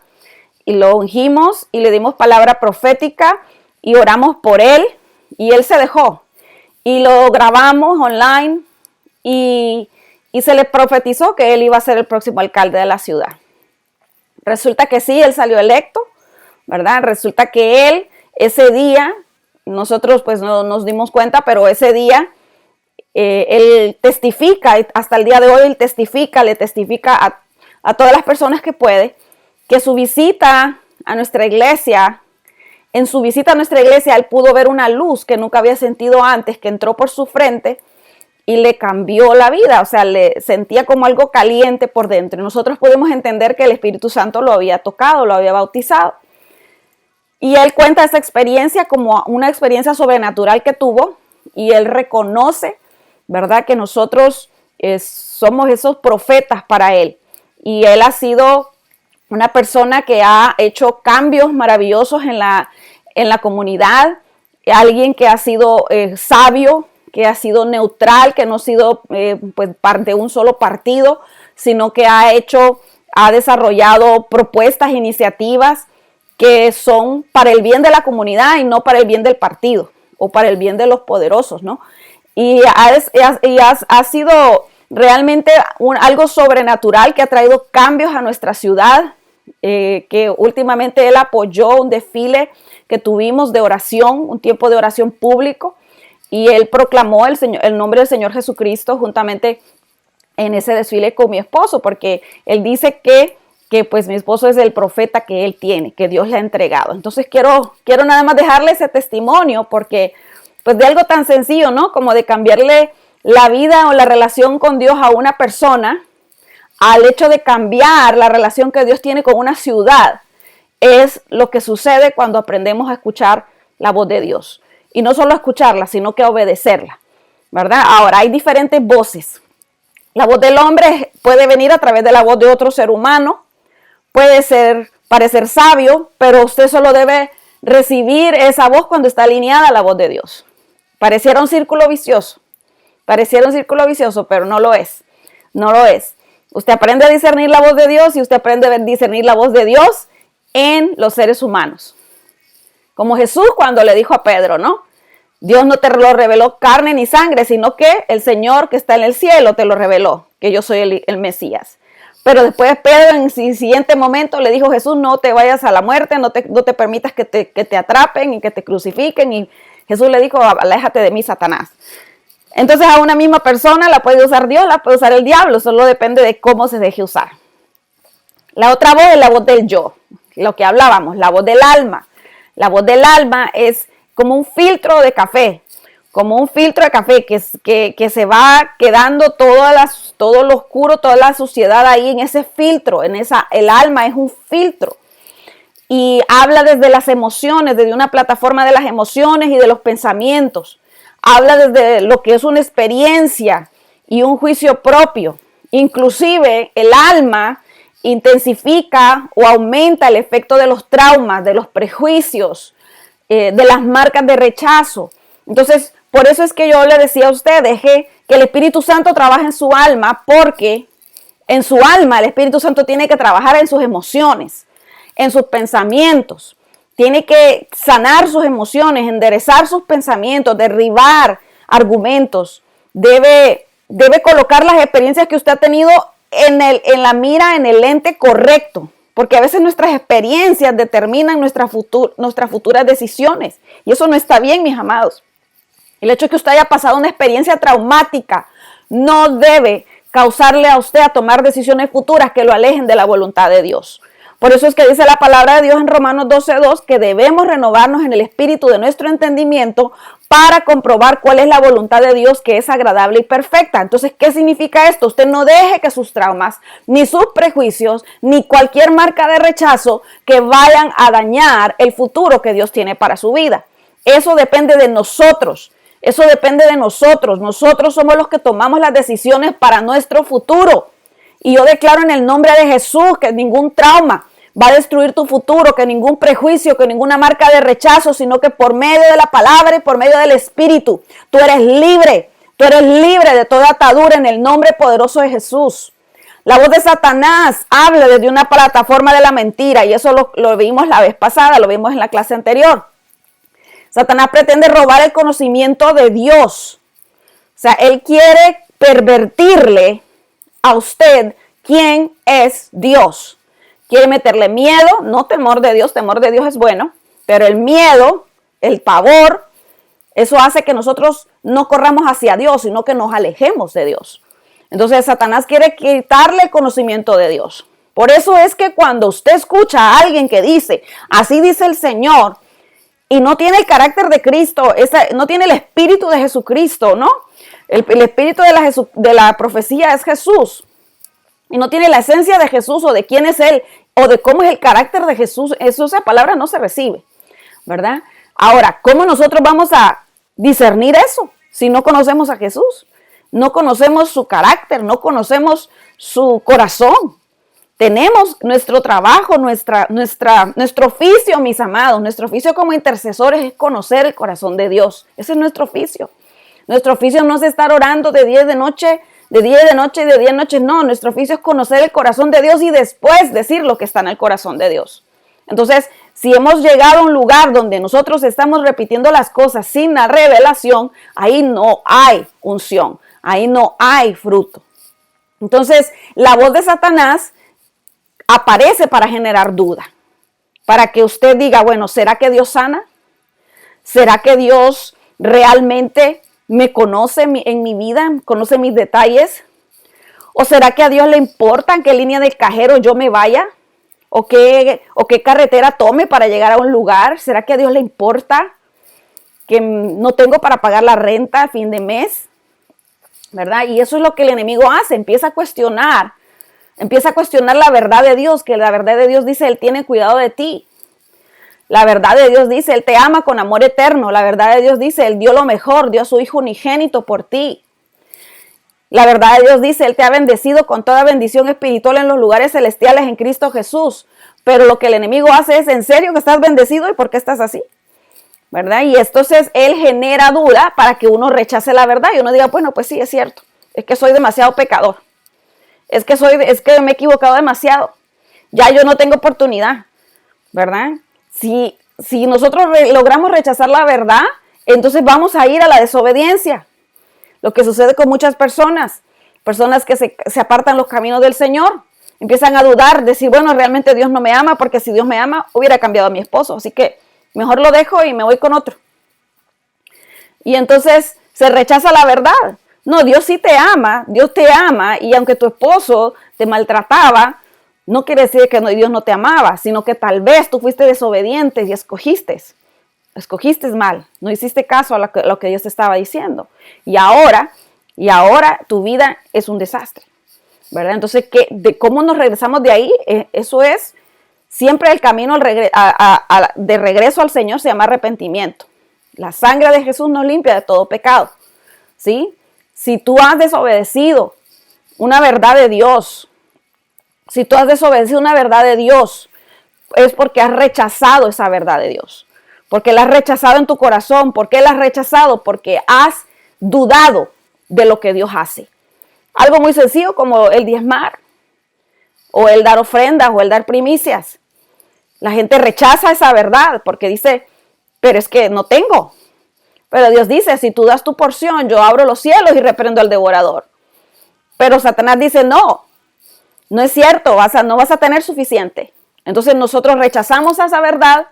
Y lo ungimos y le dimos palabra profética y oramos por él. Y él se dejó. Y lo grabamos online y se le profetizó que él iba a ser el próximo alcalde de la ciudad. Resulta que sí, él salió electo, ¿verdad? Resulta que él, ese día, nosotros pues no nos dimos cuenta, pero ese día él testifica, hasta el día de hoy él le testifica a todas las personas que puede, que su visita a nuestra iglesia, en su visita a nuestra iglesia, él pudo ver una luz que nunca había sentido antes, que entró por su frente y le cambió la vida. O sea, le sentía como algo caliente por dentro. Y nosotros pudimos entender que el Espíritu Santo lo había tocado, lo había bautizado. Y él cuenta esa experiencia como una experiencia sobrenatural que tuvo. Y él reconoce, ¿verdad?, que nosotros somos esos profetas para él. Y él ha sido una persona que ha hecho cambios maravillosos en la comunidad, alguien que ha sido sabio, que ha sido neutral, que no ha sido pues de un solo partido, sino que ha desarrollado propuestas, iniciativas que son para el bien de la comunidad y no para el bien del partido o para el bien de los poderosos, ¿no? Y ha sido realmente algo sobrenatural que ha traído cambios a nuestra ciudad, que últimamente él apoyó un desfile que tuvimos de oración, un tiempo de oración público, y él proclamó el nombre del Señor Jesucristo juntamente en ese desfile con mi esposo, porque él dice que pues mi esposo es el profeta que él tiene, que Dios le ha entregado. Entonces quiero nada más dejarle ese testimonio, porque pues de algo tan sencillo, ¿no? Como de cambiarle la vida o la relación con Dios a una persona, al hecho de cambiar la relación que Dios tiene con una ciudad, es lo que sucede cuando aprendemos a escuchar la voz de Dios. Y no solo escucharla, sino que obedecerla, ¿verdad? Ahora, hay diferentes voces. La voz del hombre puede venir a través de la voz de otro ser humano, puede parecer sabio, pero usted solo debe recibir esa voz cuando está alineada a la voz de Dios. Pareciera un círculo vicioso, pero no lo es, no lo es. Usted aprende a discernir la voz de Dios y usted aprende a discernir la voz de Dios en los seres humanos. Como Jesús cuando le dijo a Pedro, ¿no? Dios no te lo reveló carne ni sangre, sino que el Señor que está en el cielo te lo reveló, que yo soy el Mesías. Pero después Pedro en el siguiente momento le dijo, Jesús, no te vayas a la muerte, no te permitas que te atrapen y que te crucifiquen. Y Jesús le dijo, aléjate de mí, Satanás. Entonces a una misma persona la puede usar Dios, la puede usar el diablo, solo depende de cómo se deje usar. La otra voz es la voz del yo, lo que hablábamos, la voz del alma. La voz del alma es como un filtro de café, que se va quedando todo lo oscuro, toda la suciedad ahí en ese filtro, el alma es un filtro. Y habla desde las emociones, desde una plataforma de las emociones y de los pensamientos. Habla desde lo que es una experiencia y un juicio propio. Inclusive el alma intensifica o aumenta el efecto de los traumas, de los prejuicios, de las marcas de rechazo. Entonces, por eso es que yo le decía a usted, deje que el Espíritu Santo trabaje en su alma, porque en su alma el Espíritu Santo tiene que trabajar en sus emociones, en sus pensamientos. Tiene que sanar sus emociones, enderezar sus pensamientos, derribar argumentos. Debe colocar las experiencias que usted ha tenido en la mira, en el lente correcto. Porque a veces nuestras experiencias determinan nuestras futuras decisiones. Y eso no está bien, mis amados. El hecho de que usted haya pasado una experiencia traumática no debe causarle a usted a tomar decisiones futuras que lo alejen de la voluntad de Dios. Por eso es que dice la palabra de Dios en Romanos 12:2 que debemos renovarnos en el espíritu de nuestro entendimiento para comprobar cuál es la voluntad de Dios, que es agradable y perfecta. Entonces, ¿qué significa esto? Usted no deje que sus traumas, ni sus prejuicios, ni cualquier marca de rechazo que vayan a dañar el futuro que Dios tiene para su vida. Eso depende de nosotros. Eso depende de nosotros. Nosotros somos los que tomamos las decisiones para nuestro futuro. Y yo declaro en el nombre de Jesús que ningún trauma va a destruir tu futuro, que ningún prejuicio, que ninguna marca de rechazo, sino que por medio de la palabra y por medio del Espíritu, tú eres libre de toda atadura en el nombre poderoso de Jesús. La voz de Satanás habla desde una plataforma de la mentira, y eso lo vimos la vez pasada, lo vimos en la clase anterior. Satanás pretende robar el conocimiento de Dios. O sea, él quiere pervertirle a usted quién es Dios. Quiere meterle miedo, no temor de Dios es bueno, pero el miedo, el pavor, eso hace que nosotros no corramos hacia Dios, sino que nos alejemos de Dios. Entonces Satanás quiere quitarle el conocimiento de Dios. Por eso es que cuando usted escucha a alguien que dice, así dice el Señor, y no tiene el carácter de Cristo, no tiene el espíritu de Jesucristo, ¿no? El espíritu de la profecía es Jesús. Y no tiene la esencia de Jesús o de quién es Él o de cómo es el carácter de Jesús. Esa palabra no se recibe, ¿verdad? Ahora, ¿cómo nosotros vamos a discernir eso si no conocemos a Jesús? No conocemos su carácter, no conocemos su corazón. Tenemos nuestro trabajo, nuestro oficio, mis amados. Nuestro oficio como intercesores es conocer el corazón de Dios. Ese es nuestro oficio. Nuestro oficio no es estar orando de día y de noche, no. Nuestro oficio es conocer el corazón de Dios y después decir lo que está en el corazón de Dios. Entonces, si hemos llegado a un lugar donde nosotros estamos repitiendo las cosas sin la revelación, ahí no hay unción, ahí no hay fruto. Entonces, la voz de Satanás aparece para generar duda, para que usted diga, bueno, ¿será que Dios sana? ¿Será que Dios realmente me conoce en mi vida, conoce mis detalles? ¿O será que a Dios le importa en qué línea del cajero yo me vaya? ¿O qué carretera tome para llegar a un lugar? ¿Será que a Dios le importa que no tengo para pagar la renta a fin de mes? ¿Verdad? Y eso es lo que el enemigo hace, empieza a cuestionar la verdad de Dios, que la verdad de Dios dice, Él tiene cuidado de ti. La verdad de Dios dice, Él te ama con amor eterno. La verdad de Dios dice, Él dio lo mejor, dio a su Hijo unigénito por ti. La verdad de Dios dice, Él te ha bendecido con toda bendición espiritual en los lugares celestiales en Cristo Jesús. Pero lo que el enemigo hace es, ¿en serio que estás bendecido? ¿Y por qué estás así? ¿Verdad? Y entonces Él genera duda para que uno rechace la verdad y uno diga, bueno, pues sí, es cierto. Es que soy demasiado pecador. Es que me he equivocado demasiado. Ya yo no tengo oportunidad. ¿Verdad? Si nosotros logramos rechazar la verdad, entonces vamos a ir a la desobediencia. Lo que sucede con muchas personas que se apartan los caminos del Señor, empiezan a dudar, decir, bueno, realmente Dios no me ama, porque si Dios me ama, hubiera cambiado a mi esposo, así que mejor lo dejo y me voy con otro. Y entonces se rechaza la verdad. No, Dios sí te ama, Dios te ama, y aunque tu esposo te maltrataba, no quiere decir que Dios no te amaba, sino que tal vez tú fuiste desobediente y escogiste mal, no hiciste caso a lo que Dios te estaba diciendo. Y ahora tu vida es un desastre, ¿verdad? Entonces, de cómo nos regresamos de ahí, eso es siempre el camino de regreso al Señor, se llama arrepentimiento. La sangre de Jesús nos limpia de todo pecado, ¿sí? Si tú has desobedecido una verdad de Dios, es porque has rechazado esa verdad de Dios. Porque la has rechazado en tu corazón. ¿Por qué la has rechazado? Porque has dudado de lo que Dios hace. Algo muy sencillo como el diezmar, o el dar ofrendas, o el dar primicias. La gente rechaza esa verdad porque dice, pero es que no tengo. Pero Dios dice, si tú das tu porción, yo abro los cielos y reprendo al devorador. Pero Satanás dice, no es cierto, no vas a tener suficiente. Entonces nosotros rechazamos esa verdad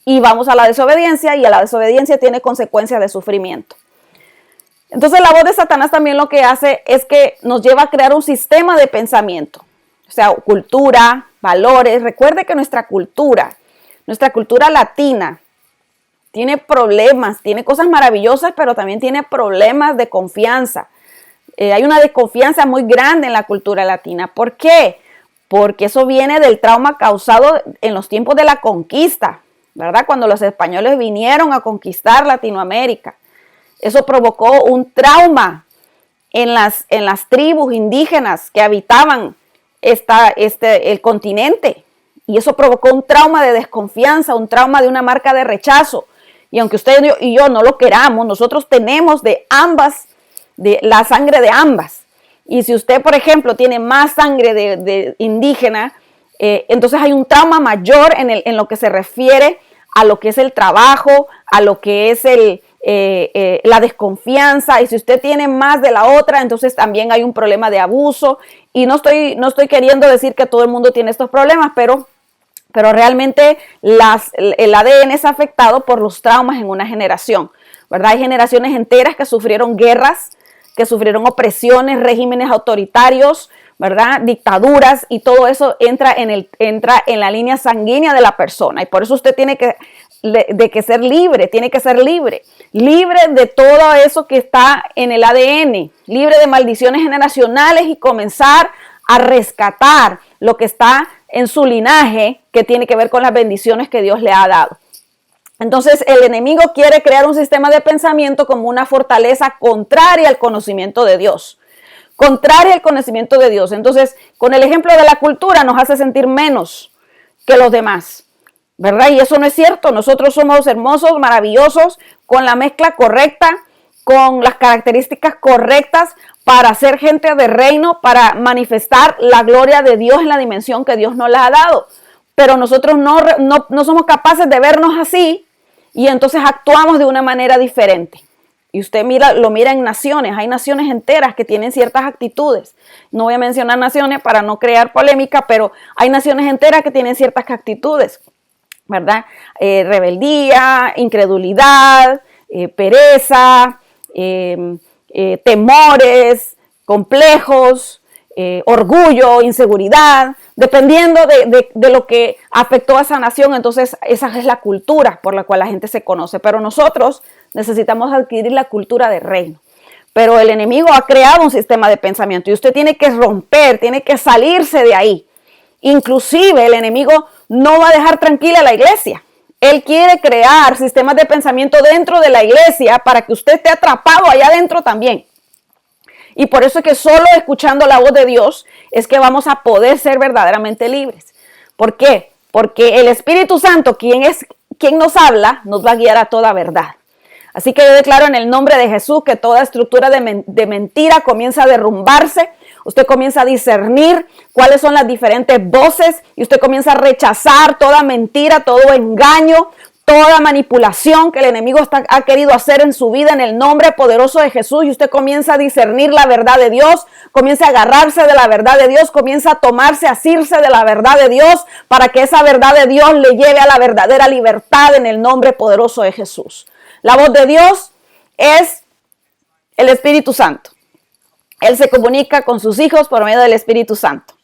y vamos a la desobediencia, y a la desobediencia tiene consecuencias de sufrimiento. Entonces la voz de Satanás también lo que hace es que nos lleva a crear un sistema de pensamiento. O sea, cultura, valores. Recuerde que nuestra cultura latina, tiene problemas, tiene cosas maravillosas, pero también tiene problemas de confianza. Hay una desconfianza muy grande en la cultura latina. ¿Por qué? Porque eso viene del trauma causado en los tiempos de la conquista, ¿verdad? Cuando los españoles vinieron a conquistar Latinoamérica. Eso provocó un trauma en las tribus indígenas que habitaban el continente. Y eso provocó un trauma de desconfianza, un trauma de una marca de rechazo. Y aunque usted y yo no lo queramos, nosotros tenemos de la sangre de ambas. Y si usted, por ejemplo, tiene más sangre de indígena, entonces hay un trauma mayor en lo que se refiere a lo que es el trabajo, a lo que es la desconfianza. Y si usted tiene más de la otra, entonces también hay un problema de abuso. Y no estoy queriendo decir que todo el mundo tiene estos problemas, pero realmente el ADN es afectado por los traumas en una generación, ¿verdad? Hay generaciones enteras que sufrieron guerras, que sufrieron opresiones, regímenes autoritarios, ¿verdad? Dictaduras, y todo eso entra en la línea sanguínea de la persona. Y por eso usted tiene que ser libre, libre de todo eso que está en el ADN, libre de maldiciones generacionales, y comenzar a rescatar lo que está en su linaje, que tiene que ver con las bendiciones que Dios le ha dado. Entonces el enemigo quiere crear un sistema de pensamiento como una fortaleza contraria al conocimiento de Dios. Entonces, con el ejemplo de la cultura nos hace sentir menos que los demás, ¿verdad? Y eso no es cierto. Nosotros somos hermosos, maravillosos, con la mezcla correcta, con las características correctas para ser gente de reino, para manifestar la gloria de Dios en la dimensión que Dios nos la ha dado. Pero nosotros no somos capaces de vernos así, y entonces actuamos de una manera diferente. Y usted lo mira en naciones, hay naciones enteras que tienen ciertas actitudes. No voy a mencionar naciones para no crear polémica, pero hay naciones enteras que tienen ciertas actitudes, ¿verdad? Rebeldía, incredulidad, pereza, temores, complejos, orgullo, inseguridad, dependiendo de lo que afectó a esa nación. Entonces esa es la cultura por la cual la gente se conoce, pero nosotros necesitamos adquirir la cultura del reino. Pero el enemigo ha creado un sistema de pensamiento y usted tiene que romper, tiene que salirse de ahí. Inclusive el enemigo no va a dejar tranquila a la iglesia. Él quiere crear sistemas de pensamiento dentro de la iglesia para que usted esté atrapado allá adentro también. Y por eso es que solo escuchando la voz de Dios es que vamos a poder ser verdaderamente libres. ¿Por qué? Porque el Espíritu Santo, quien nos habla, nos va a guiar a toda verdad. Así que yo declaro en el nombre de Jesús que toda estructura de mentira comienza a derrumbarse. Usted comienza a discernir cuáles son las diferentes voces y usted comienza a rechazar toda mentira, todo engaño, toda manipulación que el enemigo ha querido hacer en su vida en el nombre poderoso de Jesús. Y usted comienza a discernir la verdad de Dios, comienza a agarrarse de la verdad de Dios, comienza a tomarse, a asirse de la verdad de Dios para que esa verdad de Dios le lleve a la verdadera libertad en el nombre poderoso de Jesús. La voz de Dios es el Espíritu Santo. Él se comunica con sus hijos por medio del Espíritu Santo,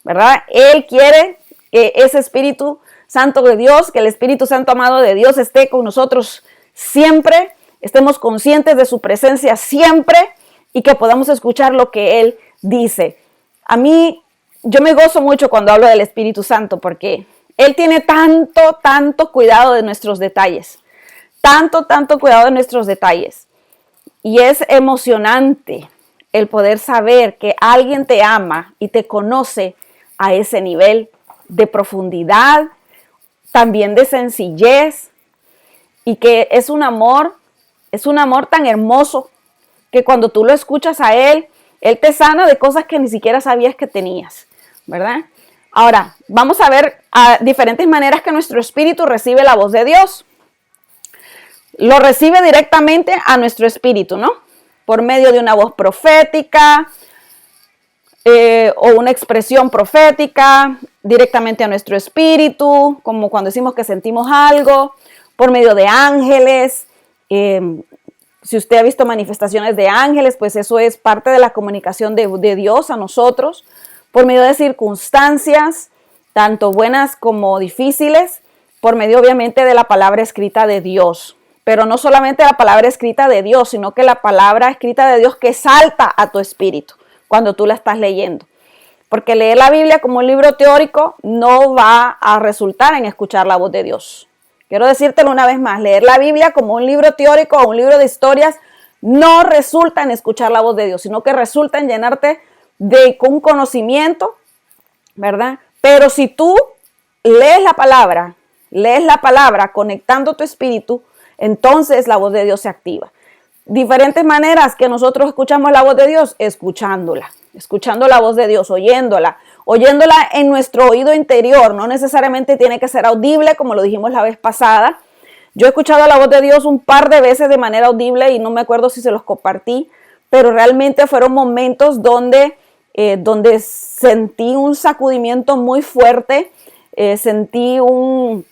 ¿verdad? Él quiere que ese Espíritu Santo de Dios, que el Espíritu Santo amado de Dios esté con nosotros siempre, estemos conscientes de su presencia siempre y que podamos escuchar lo que Él dice. A mí, yo me gozo mucho cuando hablo del Espíritu Santo porque Él tiene tanto cuidado de nuestros detalles. Tanto cuidado de nuestros detalles. Y es emocionante el poder saber que alguien te ama y te conoce a ese nivel de profundidad, también de sencillez, y que es un amor tan hermoso que cuando tú lo escuchas a Él, Él te sana de cosas que ni siquiera sabías que tenías, ¿verdad? Ahora, vamos a ver diferentes maneras que nuestro espíritu recibe la voz de Dios. Lo recibe directamente a nuestro espíritu, ¿no? Por medio de una voz profética o una expresión profética, directamente a nuestro espíritu, como cuando decimos que sentimos algo, por medio de ángeles. Si usted ha visto manifestaciones de ángeles, pues eso es parte de la comunicación de Dios a nosotros, por medio de circunstancias, tanto buenas como difíciles, por medio obviamente de la palabra escrita de Dios. Pero no solamente la palabra escrita de Dios, sino que la palabra escrita de Dios que salta a tu espíritu cuando tú la estás leyendo. Porque leer la Biblia como un libro teórico no va a resultar en escuchar la voz de Dios. Quiero decírtelo una vez más, leer la Biblia como un libro teórico o un libro de historias no resulta en escuchar la voz de Dios, sino que resulta en llenarte de un conocimiento, ¿verdad? Pero si tú lees la palabra conectando tu espíritu, entonces la voz de Dios se activa. Diferentes maneras que nosotros escuchamos la voz de Dios, escuchando la voz de Dios, oyéndola en nuestro oído interior. No necesariamente tiene que ser audible, como lo dijimos la vez pasada. Yo he escuchado la voz de Dios un par de veces de manera audible y no me acuerdo si se los compartí, pero realmente fueron momentos donde sentí un sacudimiento muy fuerte, sentí un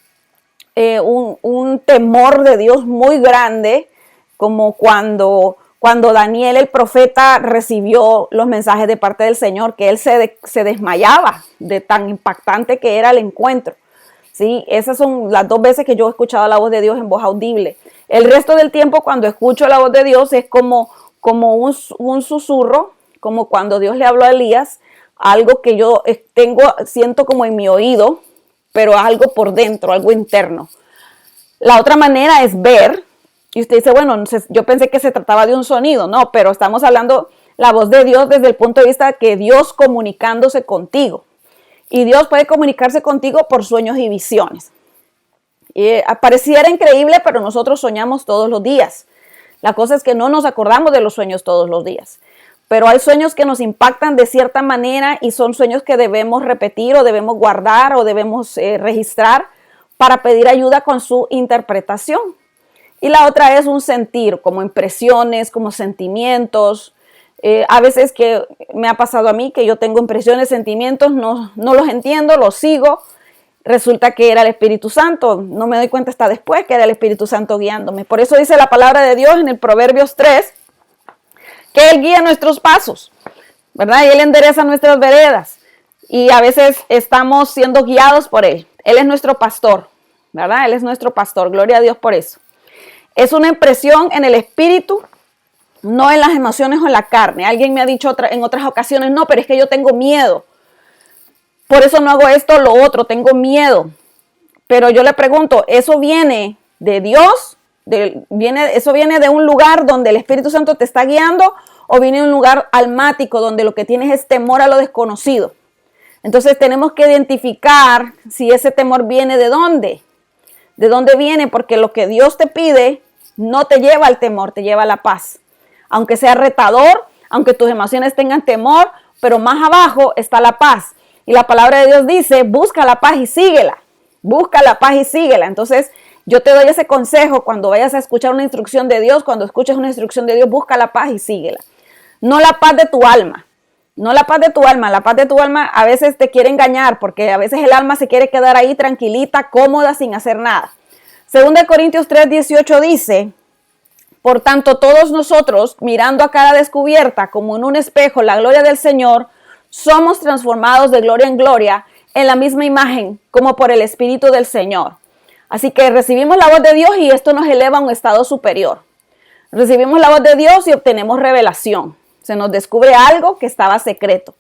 temor de Dios muy grande, como cuando Daniel el profeta recibió los mensajes de parte del Señor, que él se desmayaba de tan impactante que era el encuentro. ¿Sí? Esas son las 2 veces que yo he escuchado la voz de Dios en voz audible. El resto del tiempo cuando escucho la voz de Dios es como un susurro, como cuando Dios le habló a Elías, algo que yo siento como en mi oído, pero algo por dentro, algo interno. La otra manera es ver, y usted dice, bueno, yo pensé que se trataba de un sonido, no, pero estamos hablando la voz de Dios desde el punto de vista de que Dios comunicándose contigo. Y Dios puede comunicarse contigo por sueños y visiones. Pareciera increíble, pero nosotros soñamos todos los días. La cosa es que no nos acordamos de los sueños todos los días. Pero hay sueños que nos impactan de cierta manera y son sueños que debemos repetir o debemos guardar o debemos registrar para pedir ayuda con su interpretación. y la otra es un sentir, como impresiones, como sentimientos. A veces que me ha pasado a mí que yo tengo impresiones, sentimientos, no los entiendo, los sigo. Resulta que era el Espíritu Santo. No me doy cuenta hasta después que era el Espíritu Santo guiándome. Por eso dice la palabra de Dios en el Proverbios 3, que Él guía nuestros pasos, ¿verdad? Y Él endereza nuestras veredas. Y a veces estamos siendo guiados por Él. Él es nuestro pastor, ¿verdad? Él es nuestro pastor. Gloria a Dios por eso. Es una impresión en el espíritu, no en las emociones o en la carne. Alguien me ha dicho en otras ocasiones, no, pero es que yo tengo miedo. Por eso no hago esto o lo otro, tengo miedo. Pero yo le pregunto, ¿eso viene de Dios? ¿Eso viene de un lugar donde el Espíritu Santo te está guiando? ¿O viene de un lugar almático donde lo que tienes es temor a lo desconocido? Entonces tenemos que identificar si ese temor viene de dónde. ¿De dónde viene? Porque lo que Dios te pide no te lleva al temor, te lleva a la paz. Aunque sea retador, aunque tus emociones tengan temor, pero más abajo está la paz. Y la palabra de Dios dice, busca la paz y síguela. Busca la paz y síguela. Entonces, yo te doy ese consejo cuando vayas a escuchar una instrucción de Dios, cuando escuches una instrucción de Dios, busca la paz y síguela. No la paz de tu alma. No la paz de tu alma. La paz de tu alma a veces te quiere engañar porque a veces el alma se quiere quedar ahí tranquilita, cómoda, sin hacer nada. 2 Corintios 3:18 dice, por tanto todos nosotros, mirando a cara descubierta como en un espejo la gloria del Señor, somos transformados de gloria en gloria en la misma imagen como por el Espíritu del Señor. Así que recibimos la voz de Dios y esto nos eleva a un estado superior. Recibimos la voz de Dios y obtenemos revelación. Se nos descubre algo que estaba secreto.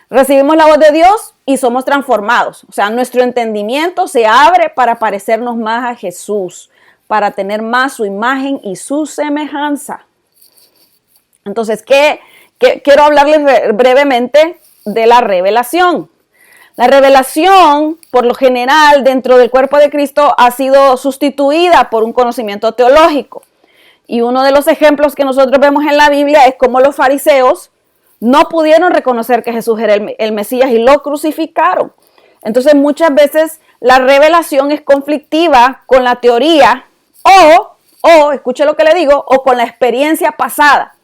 Recibimos la voz de Dios y somos transformados. O sea, nuestro entendimiento se abre para parecernos más a Jesús, para tener más su imagen y su semejanza. Entonces, quiero hablarles brevemente de la revelación. La revelación, por lo general, dentro del cuerpo de Cristo ha sido sustituida por un conocimiento teológico. Y uno de los ejemplos que nosotros vemos en la Biblia es cómo los fariseos no pudieron reconocer que Jesús era el Mesías y lo crucificaron. Entonces muchas veces la revelación es conflictiva con la teoría o, escuche lo que le digo, o con la experiencia pasada.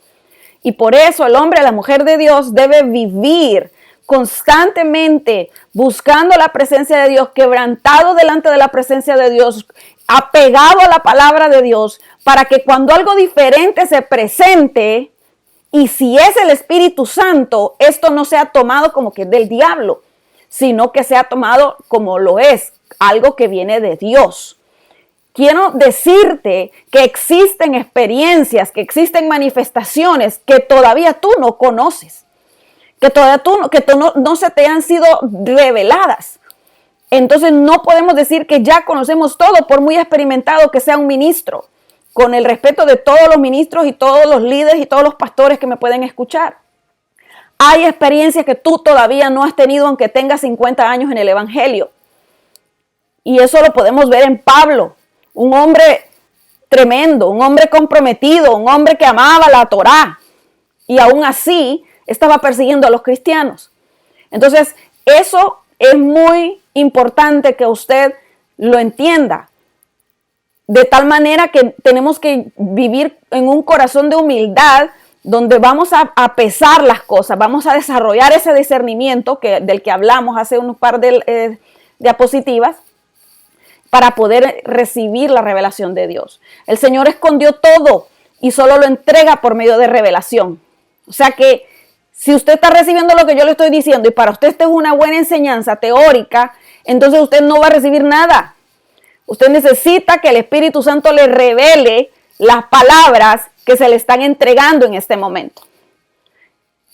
Y por eso el hombre, la mujer de Dios debe vivir constantemente buscando la presencia de Dios, quebrantado delante de la presencia de Dios, apegado a la palabra de Dios, para que cuando algo diferente se presente, y si es el Espíritu Santo, esto no sea tomado como que es del diablo, sino que sea tomado como lo es, algo que viene de Dios. Quiero decirte que existen experiencias, que existen manifestaciones que todavía tú no conoces, que todavía no se te han sido reveladas. Entonces no podemos decir que ya conocemos todo, por muy experimentado que sea un ministro, con el respeto de todos los ministros y todos los líderes y todos los pastores que me pueden escuchar. Hay experiencias que tú todavía no has tenido aunque tengas 50 años en el Evangelio. Y eso lo podemos ver en Pablo, un hombre tremendo, un hombre comprometido, un hombre que amaba la Torá. Y aún así estaba persiguiendo a los cristianos. Entonces, eso es muy importante que usted lo entienda. De tal manera que tenemos que vivir en un corazón de humildad donde vamos a pesar las cosas, vamos a desarrollar ese discernimiento del que hablamos hace un par de diapositivas para poder recibir la revelación de Dios. El Señor escondió todo y solo lo entrega por medio de revelación. O sea que si usted está recibiendo lo que yo le estoy diciendo y para usted esto es una buena enseñanza teórica, entonces usted no va a recibir nada. Usted necesita que el Espíritu Santo le revele las palabras que se le están entregando en este momento.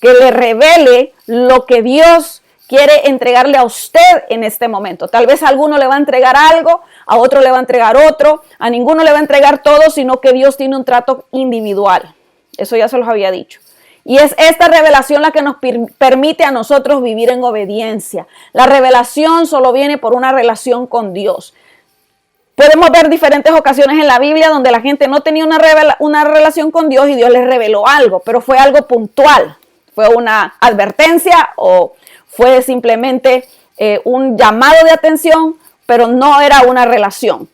Que le revele lo que Dios quiere entregarle a usted en este momento. Tal vez a alguno le va a entregar algo, a otro le va a entregar otro, a ninguno le va a entregar todo, sino que Dios tiene un trato individual. Eso ya se los había dicho. Y es esta revelación la que nos permite a nosotros vivir en obediencia. La revelación solo viene por una relación con Dios. Podemos ver diferentes ocasiones en la Biblia donde la gente no tenía una relación con Dios y Dios les reveló algo, pero fue algo puntual. Fue una advertencia o fue simplemente un llamado de atención, pero no era una relación.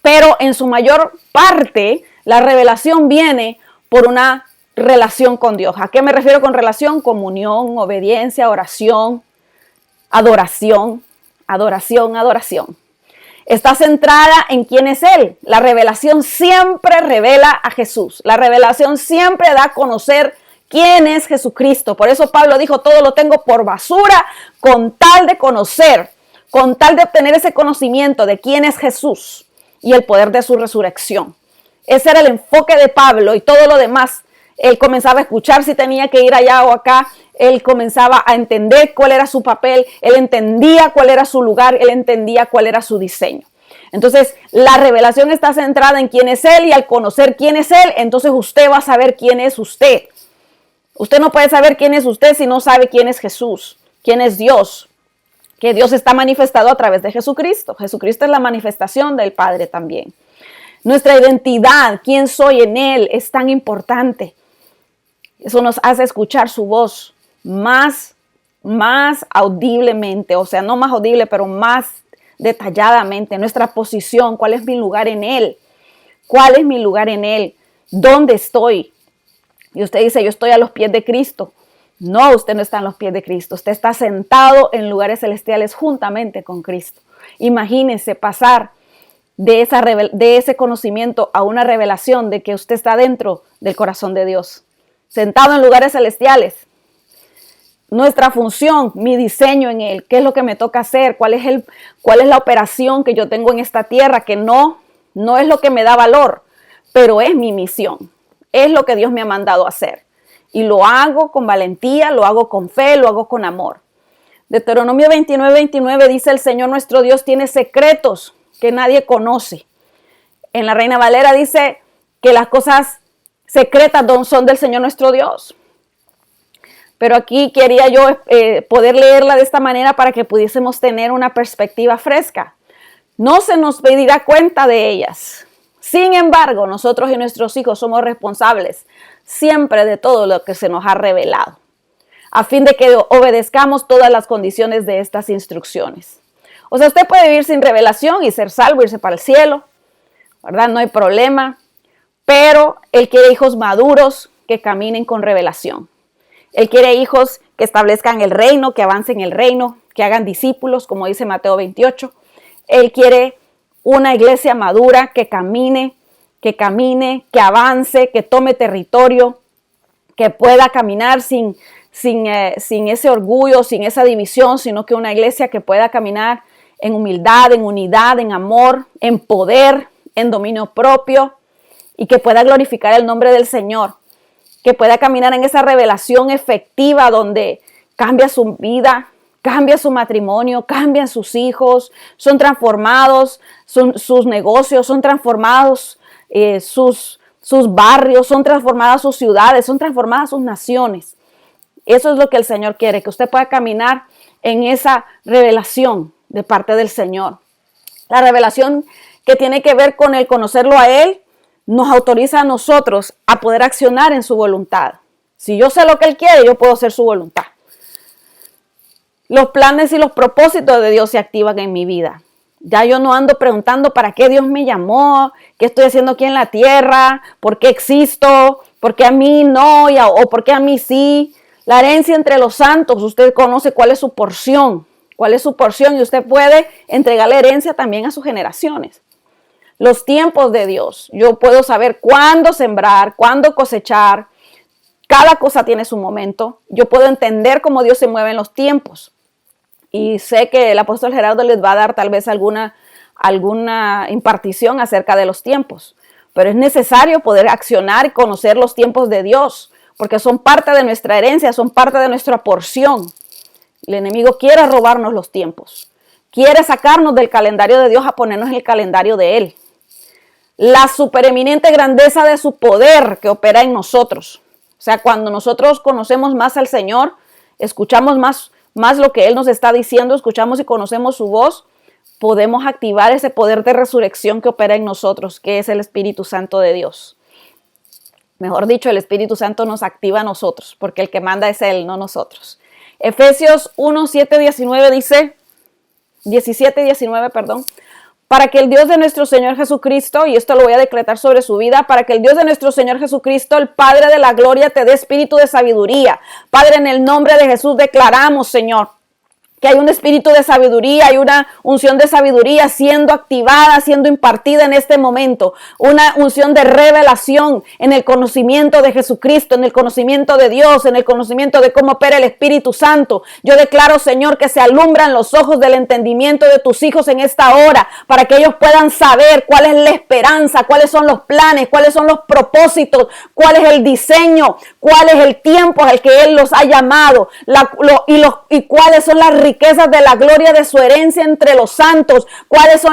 Pero en su mayor parte, la revelación viene por una relación con Dios. ¿A qué me refiero con relación? Comunión, obediencia, oración, adoración, adoración, adoración. Está centrada en quién es Él. La revelación siempre revela a Jesús. La revelación siempre da a conocer quién es Jesucristo. Por eso Pablo dijo, todo lo tengo por basura con tal de conocer, con tal de obtener ese conocimiento de quién es Jesús y el poder de su resurrección. Ese era el enfoque de Pablo, y todo lo demás, él comenzaba a escuchar si tenía que ir allá o acá. Él comenzaba a entender cuál era su papel, él entendía cuál era su lugar, él entendía cuál era su diseño. Entonces, la revelación está centrada en quién es Él, y al conocer quién es Él, entonces usted va a saber quién es usted. Usted no puede saber quién es usted si no sabe quién es Jesús, quién es Dios, que Dios está manifestado a través de Jesucristo. Jesucristo es la manifestación del Padre también. Nuestra identidad, quién soy en Él, es tan importante. Eso nos hace escuchar su voz más audiblemente, o sea, no más audible, pero más detalladamente. Nuestra posición, cuál es mi lugar en Él, cuál es mi lugar en Él, dónde estoy. Y usted dice, yo estoy a los pies de Cristo. No, usted no está en los pies de Cristo, usted está sentado en lugares celestiales juntamente con Cristo. Imagínese pasar de ese conocimiento a una revelación de que usted está dentro del corazón de Dios, sentado en lugares celestiales. Nuestra función, mi diseño en Él, qué es lo que me toca hacer, cuál es la operación que yo tengo en esta tierra, que no es lo que me da valor, pero es mi misión, es lo que Dios me ha mandado a hacer. Y lo hago con valentía, lo hago con fe, lo hago con amor. Deuteronomio 29:29 dice, el Señor nuestro Dios tiene secretos que nadie conoce. En la Reina Valera dice que las cosas secretas son del Señor nuestro Dios. Pero aquí quería yo poder leerla de esta manera para que pudiésemos tener una perspectiva fresca. No se nos pedirá cuenta de ellas. Sin embargo, nosotros y nuestros hijos somos responsables siempre de todo lo que se nos ha revelado, a fin de que obedezcamos todas las condiciones de estas instrucciones. O sea, usted puede vivir sin revelación y ser salvo, irse para el cielo, ¿verdad? No hay problema, pero Él quiere hijos maduros que caminen con revelación. Él quiere hijos que establezcan el reino, que avancen el reino, que hagan discípulos, como dice Mateo 28. Él quiere una iglesia madura que camine, que avance, que tome territorio, que pueda caminar sin ese orgullo, sin esa división, sino que una iglesia que pueda caminar en humildad, en unidad, en amor, en poder, en dominio propio, y que pueda glorificar el nombre del Señor, que pueda caminar en esa revelación efectiva donde cambia su vida, cambia su matrimonio, cambian sus hijos, son transformados sus negocios, son transformados sus barrios, son transformadas sus ciudades, son transformadas sus naciones. Eso es lo que el Señor quiere, que usted pueda caminar en esa revelación de parte del Señor. La revelación que tiene que ver con el conocerlo a Él nos autoriza a nosotros a poder accionar en su voluntad. Si yo sé lo que Él quiere, yo puedo hacer su voluntad. Los planes y los propósitos de Dios se activan en mi vida. Ya yo no ando preguntando para qué Dios me llamó, qué estoy haciendo aquí en la tierra, por qué existo, por qué a mí no o por qué a mí sí. La herencia entre los santos, usted conoce cuál es su porción, y usted puede entregar la herencia también a sus generaciones. Los tiempos de Dios, yo puedo saber cuándo sembrar, cuándo cosechar. Cada cosa tiene su momento. Yo puedo entender cómo Dios se mueve en los tiempos. Y sé que el apóstol Gerardo les va a dar tal vez alguna impartición acerca de los tiempos. Pero es necesario poder accionar y conocer los tiempos de Dios, porque son parte de nuestra herencia, son parte de nuestra porción. El enemigo quiere robarnos los tiempos. Quiere sacarnos del calendario de Dios a ponernos en el calendario de Él. La supereminente grandeza de su poder que opera en nosotros. O sea, cuando nosotros conocemos más al Señor, escuchamos más lo que Él nos está diciendo, escuchamos y conocemos su voz, podemos activar ese poder de resurrección que opera en nosotros, que es el Espíritu Santo de Dios. Mejor dicho, el Espíritu Santo nos activa a nosotros, porque el que manda es Él, no nosotros. Efesios 1, 17 y 19 dice, para que el Dios de nuestro Señor Jesucristo, y esto lo voy a decretar sobre su vida, para que el Dios de nuestro Señor Jesucristo, el Padre de la gloria, te dé espíritu de sabiduría. Padre, en el nombre de Jesús declaramos, Señor, que hay un espíritu de sabiduría, hay una unción de sabiduría siendo activada, siendo impartida en este momento. Una unción de revelación en el conocimiento de Jesucristo, en el conocimiento de Dios, en el conocimiento de cómo opera el Espíritu Santo. Yo declaro, Señor, que se alumbran los ojos del entendimiento de tus hijos en esta hora, para que ellos puedan saber cuál es la esperanza, cuáles son los planes, cuáles son los propósitos, cuál es el diseño, cuál es el tiempo al que Él los ha llamado, y cuáles son las riquezas de la gloria de su herencia entre los santos, cuál es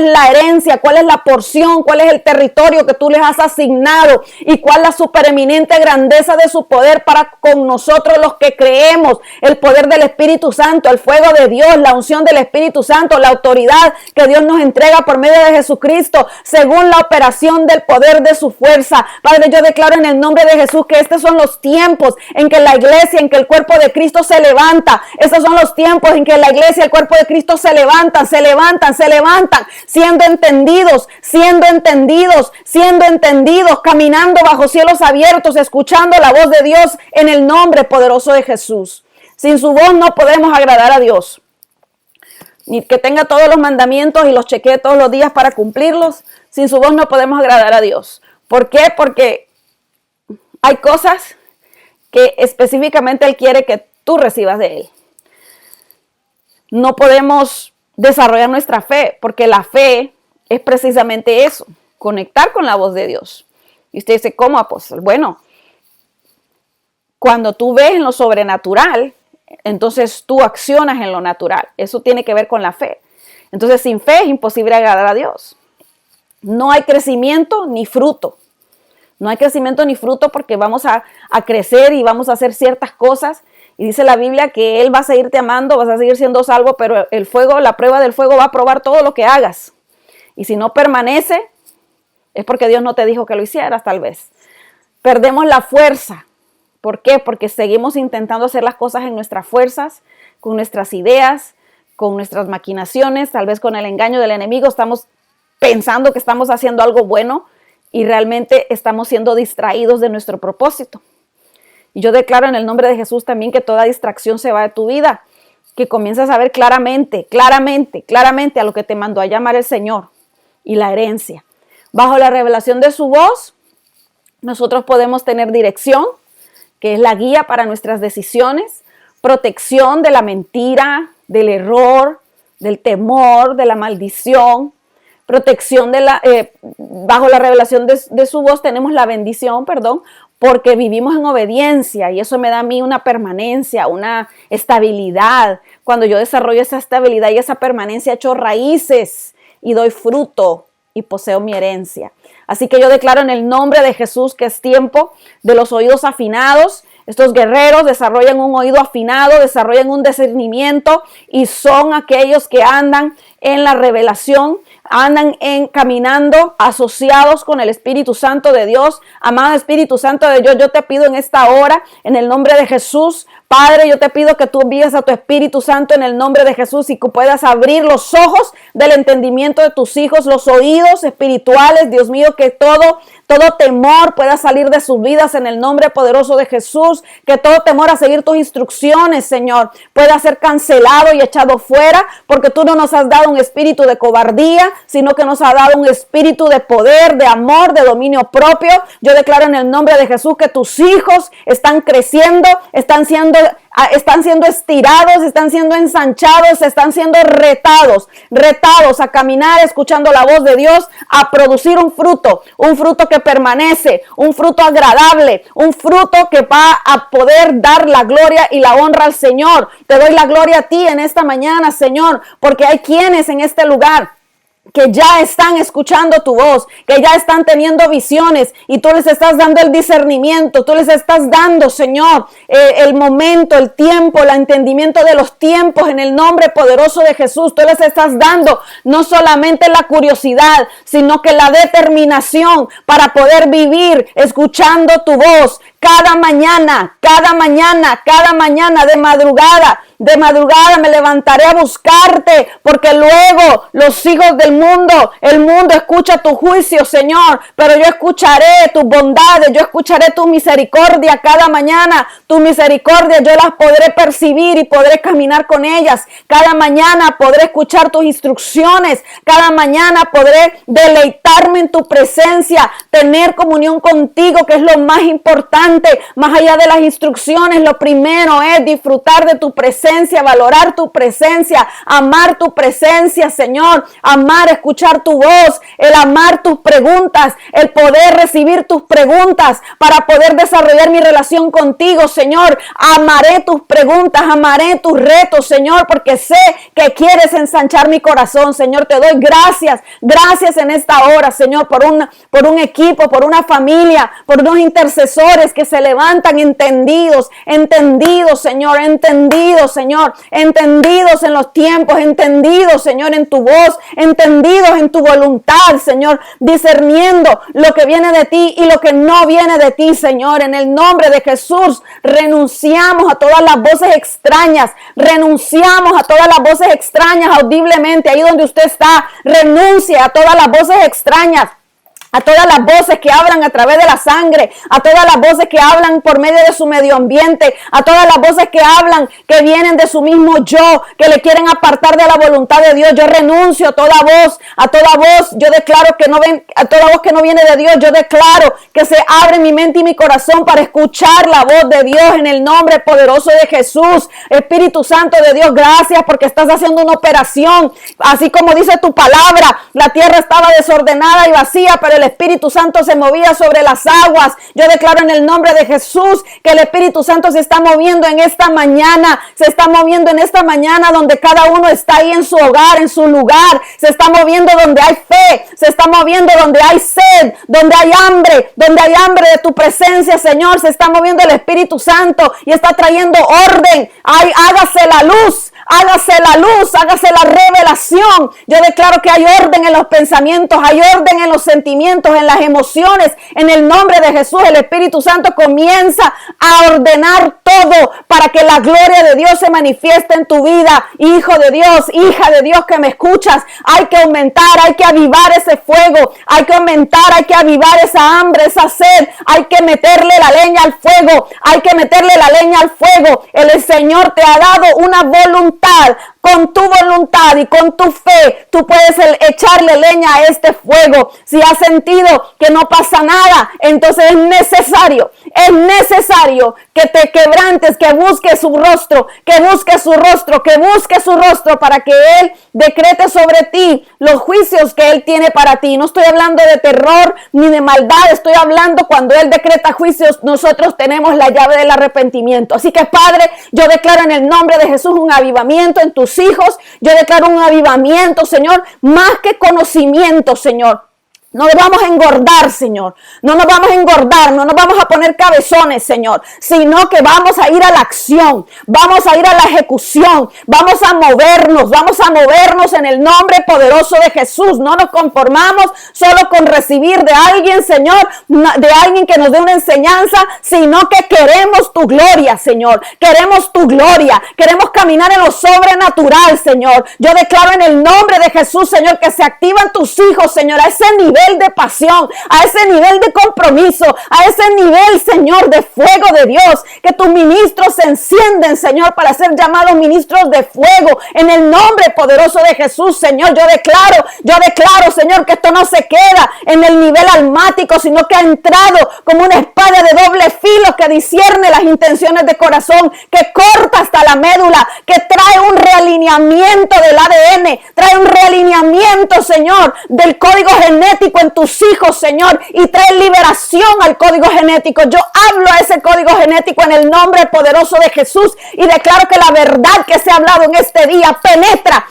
la herencia, cuál es la porción, cuál es el territorio que tú les has asignado y cuál es la supereminente grandeza de su poder para con nosotros los que creemos, el poder del Espíritu Santo, el fuego de Dios, la unción del Espíritu Santo, la autoridad que Dios nos entrega por medio de Jesucristo, según la operación del poder de su fuerza. Padre, yo declaro en el nombre de Jesús que estos son los tiempos en que la iglesia, en que el cuerpo de Cristo se levanta. Estos son los tiempos en que la iglesia, el cuerpo de Cristo se levantan, siendo entendidos, caminando bajo cielos abiertos, escuchando la voz de Dios en el nombre poderoso de Jesús. Sin su voz no podemos agradar a Dios. Ni que tenga todos los mandamientos y los chequee todos los días para cumplirlos. Sin su voz no podemos agradar a Dios. ¿Por qué? Porque hay cosas que específicamente Él quiere que tú recibas de Él. No podemos desarrollar nuestra fe, porque la fe es precisamente eso, conectar con la voz de Dios. Y usted dice, ¿cómo, apóstol? Bueno, cuando tú ves en lo sobrenatural, entonces tú accionas en lo natural. Eso tiene que ver con la fe. Entonces, sin fe es imposible agradar a Dios. No hay crecimiento ni fruto. No hay crecimiento ni fruto porque vamos a crecer y vamos a hacer ciertas cosas. Y dice la Biblia que Él va a seguirte amando, vas a seguir siendo salvo, pero el fuego, la prueba del fuego va a probar todo lo que hagas. Y si no permanece, es porque Dios no te dijo que lo hicieras, tal vez. Perdemos la fuerza. ¿Por qué? Porque seguimos intentando hacer las cosas en nuestras fuerzas, con nuestras ideas, con nuestras maquinaciones, tal vez con el engaño del enemigo. Estamos pensando que estamos haciendo algo bueno y realmente estamos siendo distraídos de nuestro propósito. Y yo declaro en el nombre de Jesús también que toda distracción se va de tu vida, que comienzas a ver claramente a lo que te mandó a llamar el Señor y la herencia. Bajo la revelación de su voz, nosotros podemos tener dirección, que es la guía para nuestras decisiones, protección de la mentira, del error, del temor, de la maldición, protección bajo la revelación de su voz tenemos la bendición, porque vivimos en obediencia y eso me da a mí una permanencia, una estabilidad. Cuando yo desarrollo esa estabilidad y esa permanencia, echo raíces y doy fruto y poseo mi herencia. Así que yo declaro en el nombre de Jesús que es tiempo de los oídos afinados. Estos guerreros desarrollan un oído afinado, desarrollan un discernimiento y son aquellos que andan en la revelación, andan caminando asociados con el Espíritu Santo de Dios. Amado Espíritu Santo de Dios, yo te pido en esta hora, en el nombre de Jesús, Padre, yo te pido que tú envíes a tu Espíritu Santo en el nombre de Jesús y que puedas abrir los ojos del entendimiento de tus hijos, los oídos espirituales, Dios mío, que todo temor pueda salir de sus vidas en el nombre poderoso de Jesús, que todo temor a seguir tus instrucciones, Señor, pueda ser cancelado y echado fuera, porque tú no nos has dado un espíritu de cobardía, sino que nos has dado un espíritu de poder, de amor, de dominio propio. Yo declaro en el nombre de Jesús que tus hijos están creciendo, están siendo estirados, están siendo ensanchados, están siendo retados a caminar escuchando la voz de Dios, a producir un fruto que permanece, un fruto agradable, un fruto que va a poder dar la gloria y la honra al Señor. Te doy la gloria a ti en esta mañana, Señor, porque hay quienes en este lugar que ya están escuchando tu voz, que ya están teniendo visiones y tú les estás dando el discernimiento, tú les estás dando, Señor, el momento, el tiempo, el entendimiento de los tiempos en el nombre poderoso de Jesús. Tú les estás dando no solamente la curiosidad, sino que la determinación para poder vivir escuchando tu voz, cada mañana, de madrugada me levantaré a buscarte, porque luego los hijos del mundo, el mundo escucha tu juicio, Señor, pero yo escucharé tus bondades, yo escucharé tu misericordia cada mañana, tu misericordia yo las podré percibir y podré caminar con ellas. Cada mañana podré escuchar tus instrucciones, cada mañana podré deleitarme en tu presencia, tener comunión contigo, que es lo más importante. Más allá de las instrucciones, lo primero es disfrutar de tu presencia, valorar tu presencia, amar tu presencia, Señor, amar escuchar tu voz, el amar tus preguntas, el poder recibir tus preguntas para poder desarrollar mi relación contigo, Señor. Amaré tus preguntas, amaré tus retos, Señor, porque sé que quieres ensanchar mi corazón, Señor. Te doy gracias en esta hora, Señor, por un equipo, por una familia, por unos intercesores que se levantan entendidos, Señor, entendidos en los tiempos, entendidos, Señor, en tu voz, entendidos en tu voluntad, Señor, discerniendo lo que viene de ti y lo que no viene de ti, Señor. En el nombre de Jesús, renunciamos a todas las voces extrañas, audiblemente, ahí donde usted está, renuncie a todas las voces extrañas, a todas las voces que hablan a través de la sangre, a todas las voces que hablan por medio de su medio ambiente, a todas las voces que hablan, que vienen de su mismo yo, que le quieren apartar de la voluntad de Dios. Yo renuncio a toda voz, yo declaro a toda voz que no viene de Dios, yo declaro que se abre mi mente y mi corazón para escuchar la voz de Dios en el nombre poderoso de Jesús. Espíritu Santo de Dios, gracias porque estás haciendo una operación, así como dice tu palabra, la tierra estaba desordenada y vacía, pero el Espíritu Santo se movía sobre las aguas. Yo declaro en el nombre de Jesús que el Espíritu Santo se está moviendo en esta mañana, donde cada uno está ahí en su hogar, en su lugar, se está moviendo donde hay fe, se está moviendo donde hay sed, donde hay hambre de tu presencia, Señor. Se está moviendo el Espíritu Santo y está trayendo orden. Ay, hágase la luz, hágase la revelación. Yo declaro que hay orden en los pensamientos, hay orden en los sentimientos, en las emociones. En el nombre de Jesús, el Espíritu Santo comienza a ordenar todo para que la gloria de Dios se manifieste en tu vida. Hijo de Dios, hija de Dios que me escuchas, hay que aumentar, hay que avivar ese fuego, hay que aumentar, hay que avivar esa hambre, esa sed, hay que meterle la leña al fuego, El Señor te ha dado una voluntad. Con tu voluntad y con tu fe, tú puedes echarle leña a este fuego. Si has sentido que no pasa nada, entonces es necesario que te quebrantes, que busques su rostro, para que Él decrete sobre ti los juicios que Él tiene para ti. No estoy hablando de terror ni de maldad, estoy hablando cuando Él decreta juicios, nosotros tenemos la llave del arrepentimiento. Así que, Padre, yo declaro en el nombre de Jesús un avivamiento en tus hijos. Yo declaro un avivamiento, Señor, más que conocimiento, Señor. No nos vamos a engordar, Señor. No nos vamos a poner cabezones, Señor, sino que vamos a ir a la acción, vamos a ir a la ejecución, vamos a movernos en el nombre poderoso de Jesús. No nos conformamos solo con recibir de alguien, Señor, de alguien que nos dé una enseñanza, sino que queremos tu gloria, Señor. Queremos tu gloria, queremos caminar en lo sobrenatural, Señor. Yo declaro en el nombre de Jesús, Señor, que se activan tus hijos, Señor, a ese nivel de pasión, a ese nivel de compromiso, a ese nivel, Señor, de fuego de Dios, que tus ministros se encienden, Señor, para ser llamados ministros de fuego, en el nombre poderoso de Jesús, Señor. Yo declaro, Señor, que esto no se queda en el nivel almático, sino que ha entrado como una espada de doble filo que discierne las intenciones de corazón, que corta hasta la médula, que trae un realineamiento del ADN, trae un realineamiento, Señor, del código genético en tus hijos, Señor, y trae liberación al código genético. Yo hablo a ese código genético en el nombre poderoso de Jesús y declaro que la verdad que se ha hablado en este día penetra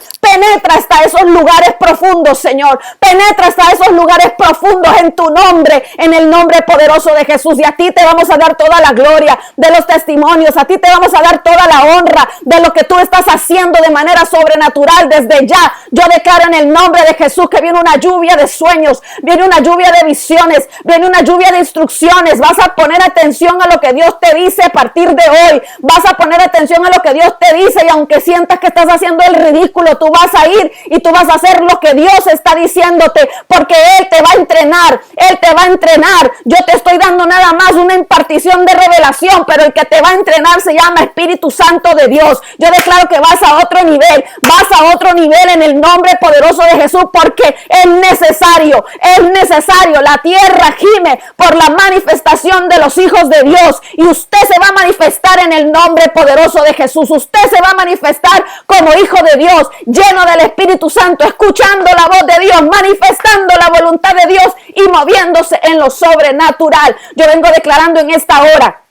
hasta esos lugares profundos, Señor. Penetra hasta esos lugares profundos en tu nombre, en el nombre poderoso de Jesús. Y a ti te vamos a dar toda la gloria de los testimonios. A ti te vamos a dar toda la honra de lo que tú estás haciendo de manera sobrenatural desde ya. Yo declaro en el nombre de Jesús que viene una lluvia de sueños, viene una lluvia de visiones, viene una lluvia de instrucciones. Vas a poner atención a lo que Dios te dice a partir de hoy. Vas a poner atención a lo que Dios te dice, y aunque sientas que estás haciendo el ridículo, tú vas a ir y tú vas a hacer lo que Dios está diciéndote, porque Él te va a entrenar. Él te va a entrenar. Yo te estoy dando nada más una impartición de revelación, pero el que te va a entrenar se llama Espíritu Santo de Dios. Yo declaro que vas a otro nivel, vas a otro nivel en el nombre poderoso de Jesús, porque es necesario, es necesario. La tierra gime por la manifestación de los hijos de Dios, y usted se va a manifestar en el nombre poderoso de Jesús. Usted se va a manifestar como hijo de Dios, lleno del Espíritu Santo, escuchando la voz de Dios, manifestando la voluntad de Dios y moviéndose en lo sobrenatural. Yo vengo declarando en esta hora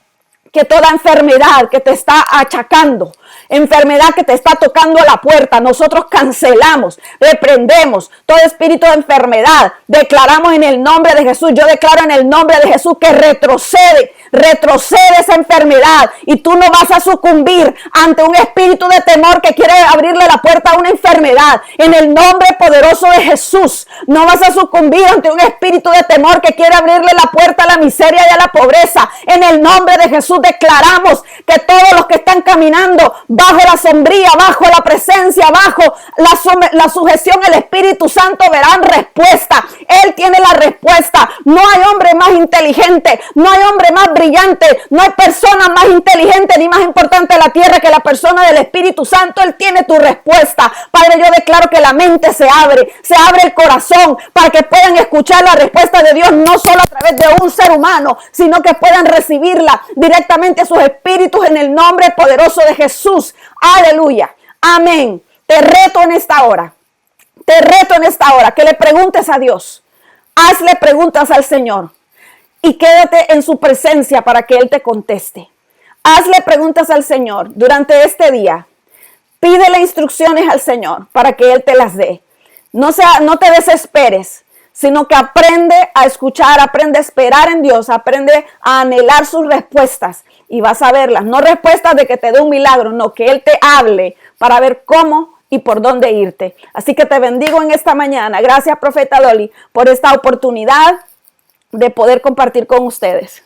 que toda enfermedad que te está achacando, enfermedad que te está tocando a la puerta, nosotros cancelamos, reprendemos todo espíritu de enfermedad. Declaramos en el nombre de Jesús, yo declaro en el nombre de Jesús que retrocede esa enfermedad, y tú no vas a sucumbir ante un espíritu de temor que quiere abrirle la puerta a una enfermedad. En el nombre poderoso de Jesús, no vas a sucumbir ante un espíritu de temor que quiere abrirle la puerta a la miseria y a la pobreza. En el nombre de Jesús declaramos que todos los que están caminando bajo la sombría, bajo la presencia, bajo la sujeción del Espíritu Santo verán respuesta. Él tiene la respuesta. No hay hombre más inteligente, no hay hombre más brillante, no hay persona más inteligente ni más importante en la tierra que la persona del Espíritu Santo. Él tiene tu respuesta. Padre, yo declaro que la mente se abre el corazón para que puedan escuchar la respuesta de Dios, no solo a través de un ser humano, sino que puedan recibirla directamente a sus espíritus en el nombre poderoso de Jesús. Aleluya. Amén. Te reto en esta hora. Te reto en esta hora que le preguntes a Dios. Hazle preguntas al Señor y quédate en su presencia para que Él te conteste. Hazle preguntas al Señor durante este día. Pídele instrucciones al Señor para que Él te las dé. No te desesperes, sino que aprende a escuchar, aprende a esperar en Dios, aprende a anhelar sus respuestas y vas a verlas. No respuestas de que te dé un milagro, no, que Él te hable para ver cómo y por dónde irte. Así que te bendigo en esta mañana. Gracias, Profeta Dolly, por esta oportunidad de poder compartir con ustedes.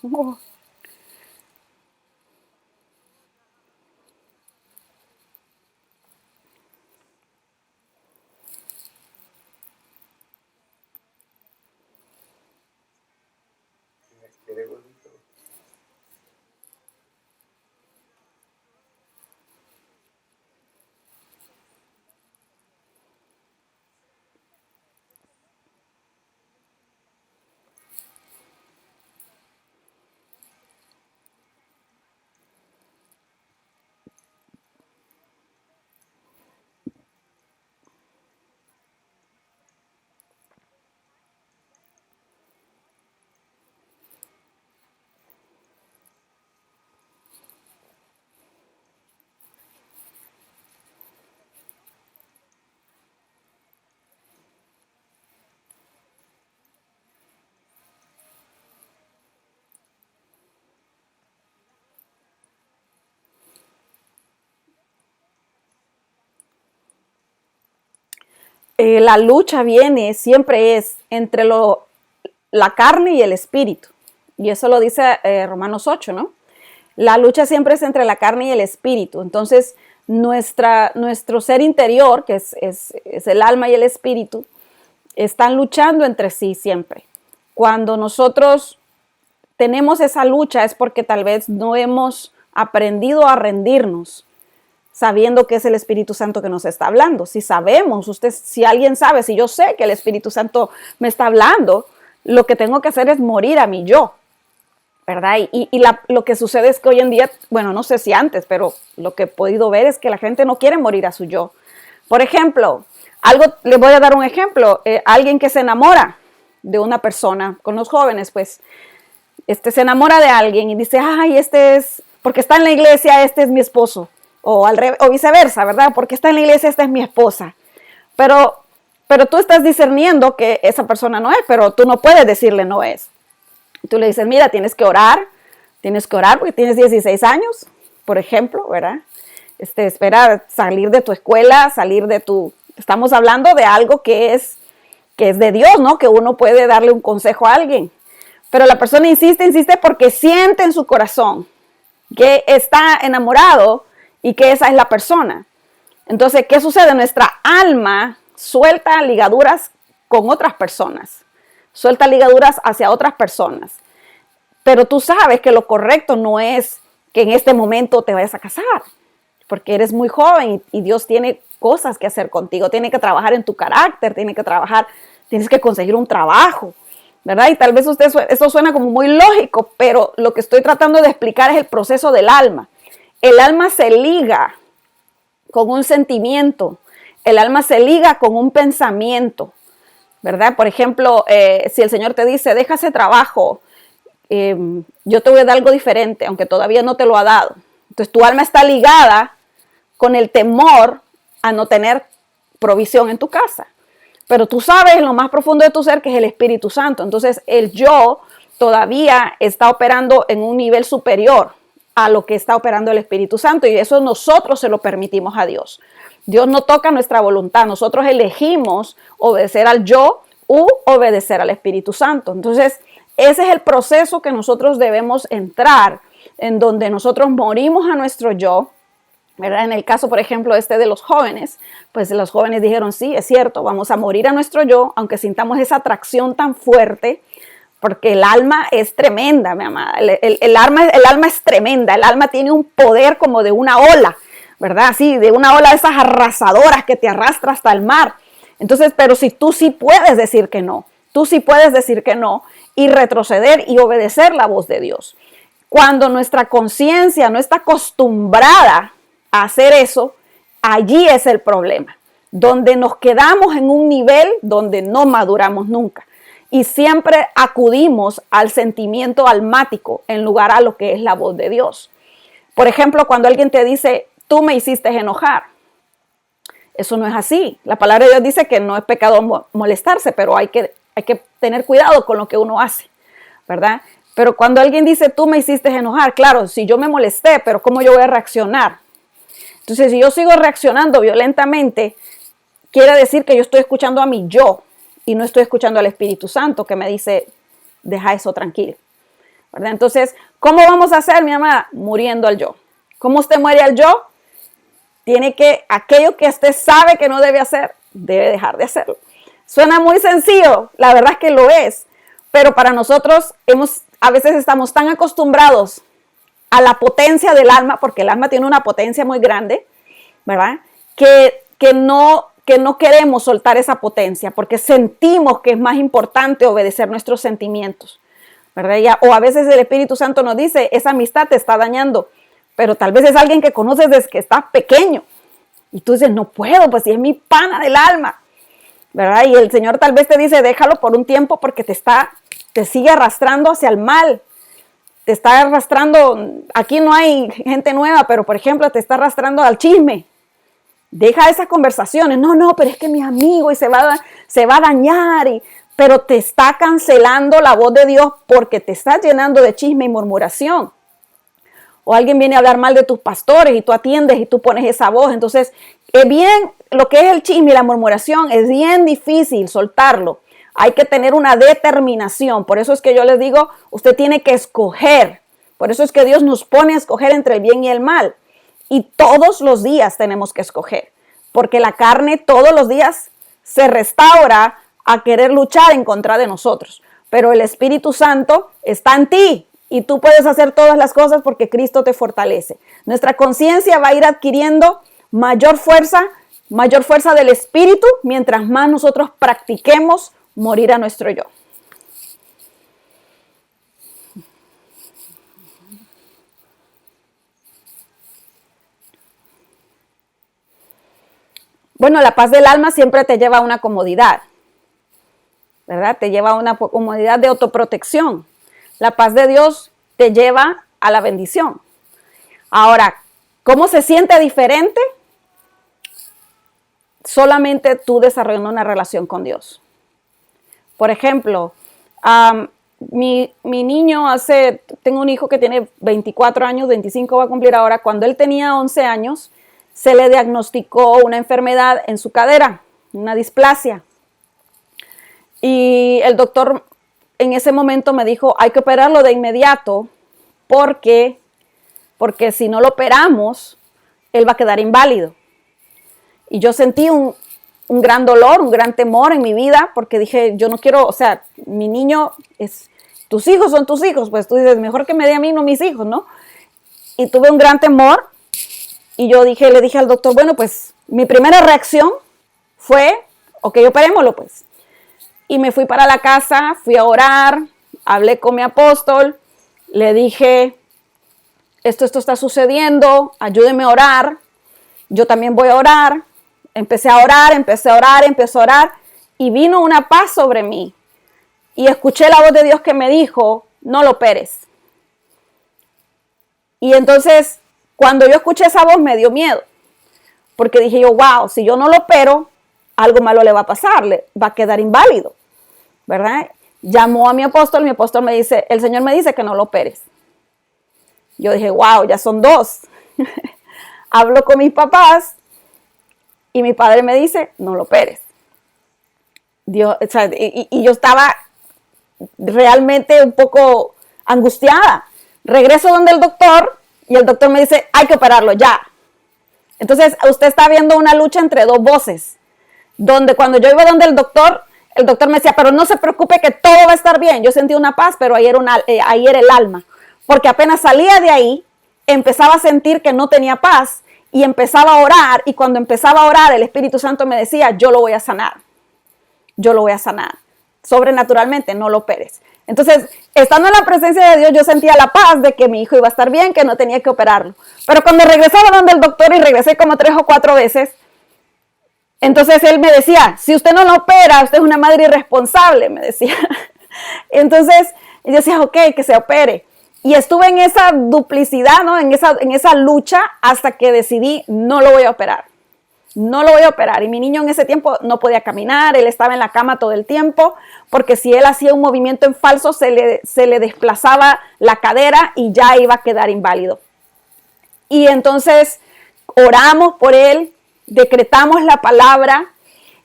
Oh. La lucha siempre es entre la carne y el espíritu. Y eso lo dice Romanos 8, ¿no? La lucha siempre es entre la carne y el espíritu. Entonces, nuestro ser interior, que es el alma y el espíritu, están luchando entre sí siempre. Cuando nosotros tenemos esa lucha es porque tal vez no hemos aprendido a rendirnos, sabiendo que es el Espíritu Santo que nos está hablando. Si sabemos, si alguien sabe, si yo sé que el Espíritu Santo me está hablando, lo que tengo que hacer es morir a mi yo, ¿verdad? Lo que sucede es que hoy en día, bueno, no sé si antes, pero lo que he podido ver es que la gente no quiere morir a su yo. Por ejemplo, les voy a dar un ejemplo, alguien que se enamora de una persona, con los jóvenes, pues, se enamora de alguien y dice, ay, porque está en la iglesia, este es mi esposo. O viceversa, ¿verdad? Porque está en la iglesia, esta es mi esposa. Pero tú estás discerniendo que esa persona no es, pero tú no puedes decirle no es. Tú le dices, mira, tienes que orar porque tienes 16 años, por ejemplo, ¿verdad? Espera salir de tu escuela, estamos hablando de algo que es de Dios, ¿no? Que uno puede darle un consejo a alguien. Pero la persona insiste porque siente en su corazón que está enamorado y que esa es la persona. Entonces, ¿qué sucede? Nuestra alma suelta ligaduras con otras personas, suelta ligaduras hacia otras personas. Pero tú sabes que lo correcto no es que en este momento te vayas a casar, porque eres muy joven y Dios tiene cosas que hacer contigo, tiene que trabajar en tu carácter, tienes que conseguir un trabajo, ¿verdad? Y tal vez eso suena como muy lógico, pero lo que estoy tratando de explicar es el proceso del alma. El alma se liga con un sentimiento, el alma se liga con un pensamiento, ¿verdad? Por ejemplo, si el Señor te dice, deja ese trabajo, yo te voy a dar algo diferente, aunque todavía no te lo ha dado. Entonces tu alma está ligada con el temor a no tener provisión en tu casa. Pero tú sabes en lo más profundo de tu ser que es el Espíritu Santo. Entonces el yo todavía está operando en un nivel superior a lo que está operando el Espíritu Santo, y eso nosotros se lo permitimos a Dios. Dios no toca nuestra voluntad, nosotros elegimos obedecer al yo u obedecer al Espíritu Santo. Entonces ese es el proceso que nosotros debemos entrar, en donde nosotros morimos a nuestro yo, ¿verdad? En el caso, por ejemplo, de los jóvenes, pues los jóvenes dijeron, sí, es cierto, vamos a morir a nuestro yo, aunque sintamos esa atracción tan fuerte, porque el alma es tremenda, mi amada. El alma es tremenda, el alma tiene un poder como de una ola, ¿verdad? Así, de una ola de esas arrasadoras que te arrastra hasta el mar. Entonces, pero si tú sí puedes decir que no, y retroceder y obedecer la voz de Dios. Cuando nuestra conciencia no está acostumbrada a hacer eso, allí es el problema, donde nos quedamos en un nivel donde no maduramos nunca y siempre acudimos al sentimiento almático en lugar a lo que es la voz de Dios. Por ejemplo, cuando alguien te dice, tú me hiciste enojar, eso no es así. La palabra de Dios dice que no es pecado molestarse, pero hay que tener cuidado con lo que uno hace, ¿verdad? Pero cuando alguien dice, tú me hiciste enojar, claro, si yo me molesté, pero ¿cómo yo voy a reaccionar? Entonces, si yo sigo reaccionando violentamente, quiere decir que yo estoy escuchando a mi yo y no estoy escuchando al Espíritu Santo que me dice, deja eso tranquilo, ¿verdad? Entonces, ¿cómo vamos a hacer, mi amada? Muriendo al yo. ¿Cómo usted muere al yo? Aquello que usted sabe que no debe hacer, debe dejar de hacerlo. Suena muy sencillo, la verdad es que lo es, pero para nosotros a veces estamos tan acostumbrados a la potencia del alma, porque el alma tiene una potencia muy grande, ¿verdad? Que no queremos soltar esa potencia, porque sentimos que es más importante obedecer nuestros sentimientos, ¿verdad? O a veces el Espíritu Santo nos dice, esa amistad te está dañando, pero tal vez es alguien que conoces desde que estás pequeño, y tú dices, no puedo, pues si es mi pana del alma, ¿verdad? Y el Señor tal vez te dice, déjalo por un tiempo porque te sigue arrastrando hacia el mal. Te está arrastrando, aquí no hay gente nueva, pero por ejemplo te está arrastrando al chisme. Deja esas conversaciones. No, pero es que mi amigo y se va a dañar. Pero te está cancelando la voz de Dios porque te estás llenando de chisme y murmuración. O alguien viene a hablar mal de tus pastores y tú atiendes y tú pones esa voz. Entonces, lo que es el chisme y la murmuración es bien difícil soltarlo. Hay que tener una determinación. Por eso es que yo les digo, usted tiene que escoger. Por eso es que Dios nos pone a escoger entre el bien y el mal. Y todos los días tenemos que escoger. Porque la carne todos los días se restaura a querer luchar en contra de nosotros. Pero el Espíritu Santo está en ti. Y tú puedes hacer todas las cosas porque Cristo te fortalece. Nuestra conciencia va a ir adquiriendo mayor fuerza del Espíritu mientras más nosotros practiquemos morir a nuestro yo. Bueno, la paz del alma siempre te lleva a una comodidad, ¿verdad? Te lleva a una comodidad de autoprotección. La paz de Dios te lleva a la bendición. Ahora, ¿cómo se siente diferente? Solamente tú desarrollando una relación con Dios. Por ejemplo, mi niño tengo un hijo que tiene 24 años, 25 va a cumplir ahora. Cuando él tenía 11 años, se le diagnosticó una enfermedad en su cadera, una displasia. Y el doctor en ese momento me dijo, hay que operarlo de inmediato porque si no lo operamos, él va a quedar inválido. Y yo sentí un gran dolor, un gran temor en mi vida, porque dije, yo no quiero, o sea, mi niño tus hijos son tus hijos, pues tú dices, mejor que me dé a mí, no mis hijos, ¿no? Y tuve un gran temor, y le dije al doctor, bueno, pues mi primera reacción fue, ok, operémoslo, pues. Y me fui para la casa, fui a orar, hablé con mi apóstol, le dije, esto está sucediendo, ayúdeme a orar, yo también voy a orar. Empecé a orar, y vino una paz sobre mí. Y escuché la voz de Dios que me dijo, no lo operes. Y entonces, cuando yo escuché esa voz, me dio miedo. Porque dije yo, wow, si yo no lo opero, algo malo le va a pasar, va a quedar inválido, ¿verdad? Llamó a mi apóstol me dice, el Señor me dice que no lo operes. Yo dije, wow, ya son dos. Hablo con mis papás y mi padre me dice, no lo operes. Dios, o sea, y yo estaba realmente un poco angustiada. Regreso donde el doctor y el doctor me dice, hay que operarlo ya. Entonces, usted está viendo una lucha entre dos voces, donde cuando yo iba donde el doctor me decía, pero no se preocupe que todo va a estar bien. Yo sentí una paz, pero ahí era el alma. Porque apenas salía de ahí, empezaba a sentir que no tenía paz y empezaba a orar. Y cuando empezaba a orar, el Espíritu Santo me decía, yo lo voy a sanar. Yo lo voy a sanar. Sobrenaturalmente, no lo operes. Entonces, estando en la presencia de Dios, yo sentía la paz de que mi hijo iba a estar bien, que no tenía que operarlo. Pero cuando regresaba donde el doctor, y regresé como 3 o 4 veces, entonces él me decía, si usted no lo opera, usted es una madre irresponsable, me decía. Entonces, yo decía, ok, que se opere. Y estuve en esa duplicidad, ¿no? En esa lucha hasta que decidí, no lo voy a operar. No lo voy a operar. Y mi niño en ese tiempo no podía caminar, él estaba en la cama todo el tiempo, porque si él hacía un movimiento en falso, se le desplazaba la cadera y ya iba a quedar inválido. Y entonces oramos por él, decretamos la palabra,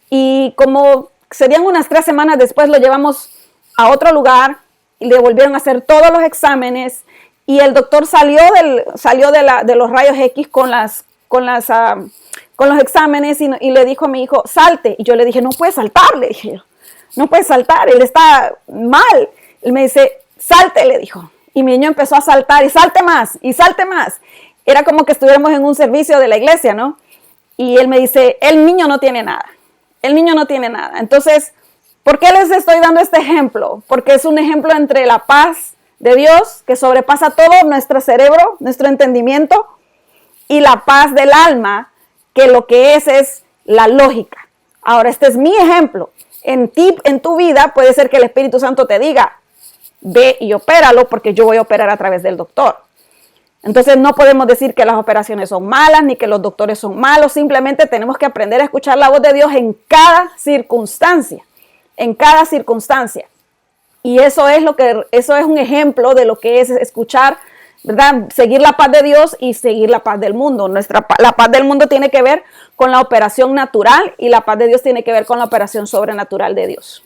y como serían unas 3 semanas después, lo llevamos a otro lugar y le volvieron a hacer todos los exámenes, y el doctor salió de los rayos X con los exámenes y le dijo a mi hijo, salte. Y yo le dije, no puede saltar, le dije yo. No puede saltar, él está mal. Él me dice, salte, le dijo. Y mi niño empezó a saltar y salte más, y salte más. Era como que estuviéramos en un servicio de la iglesia, ¿no? Y él me dice, el niño no tiene nada. El niño no tiene nada. Entonces, ¿por qué les estoy dando este ejemplo? Porque es un ejemplo entre la paz de Dios, que sobrepasa todo nuestro cerebro, nuestro entendimiento, y la paz del alma, que lo que es la lógica. Ahora, este es mi ejemplo. En tu vida, puede ser que el Espíritu Santo te diga, ve y opéralo, porque yo voy a operar a través del doctor. Entonces, no podemos decir que las operaciones son malas, ni que los doctores son malos. Simplemente tenemos que aprender a escuchar la voz de Dios en cada circunstancia. En cada circunstancia. Y eso es un ejemplo de lo que es escuchar, ¿verdad? Seguir la paz de Dios y seguir la paz del mundo. La paz del mundo tiene que ver con la operación natural, y la paz de Dios tiene que ver con la operación sobrenatural de Dios.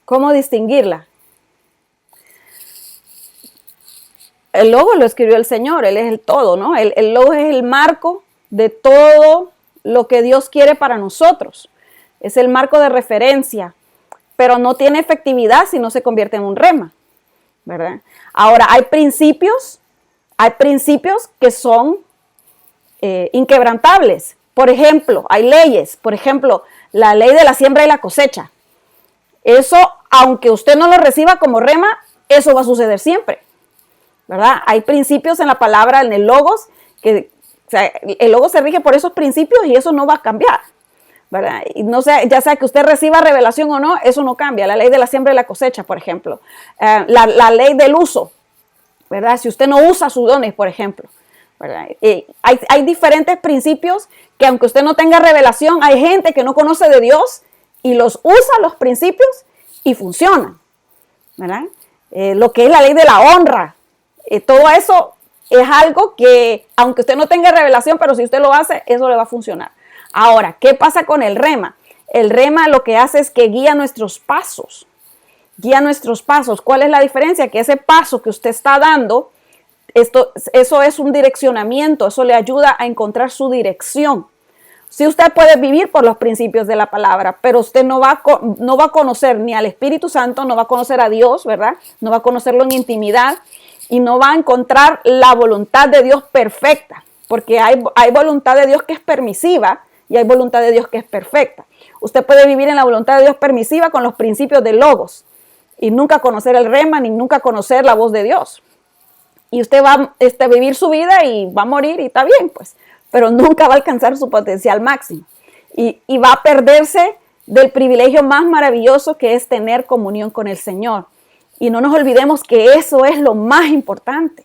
¿Cómo distinguirla? El logo lo escribió el Señor, Él es el todo, ¿no? El logo es el marco de todo lo que Dios quiere para nosotros. Es el marco de referencia, pero no tiene efectividad si no se convierte en un rema, ¿verdad? Ahora, hay principios que son inquebrantables. Por ejemplo, hay leyes, por ejemplo, la ley de la siembra y la cosecha. Eso aunque usted no lo reciba como rema, eso va a suceder siempre, ¿verdad? Hay principios en la palabra, en el logos, que o sea, el logos se rige por esos principios y eso no va a cambiar, ¿verdad? Y no sé, ya sea que usted reciba revelación o no, eso no cambia. La ley de la siembra y la cosecha, por ejemplo. La ley del uso, ¿verdad? Si usted no usa sus dones, por ejemplo, ¿verdad? Hay diferentes principios que aunque usted no tenga revelación, hay gente que no conoce de Dios y los usa los principios y funcionan, ¿verdad? Lo que es la ley de la honra, todo eso es algo que, aunque usted no tenga revelación, pero si usted lo hace, eso le va a funcionar. Ahora, ¿qué pasa con el rema? El rema lo que hace es que guía nuestros pasos. Guía nuestros pasos. ¿Cuál es la diferencia? Que ese paso que usted está dando, eso es un direccionamiento, eso le ayuda a encontrar su dirección. Sí, usted puede vivir por los principios de la palabra, pero usted no va a conocer ni al Espíritu Santo, no va a conocer a Dios, ¿verdad? No va a conocerlo en intimidad y no va a encontrar la voluntad de Dios perfecta, porque hay voluntad de Dios que es permisiva y hay voluntad de Dios que es perfecta. Usted puede vivir en la voluntad de Dios permisiva con los principios del logos y nunca conocer el rema ni nunca conocer la voz de Dios. Y usted va a vivir su vida y va a morir y está bien, pues, pero nunca va a alcanzar su potencial máximo. Y va a perderse del privilegio más maravilloso que es tener comunión con el Señor. Y no nos olvidemos que eso es lo más importante.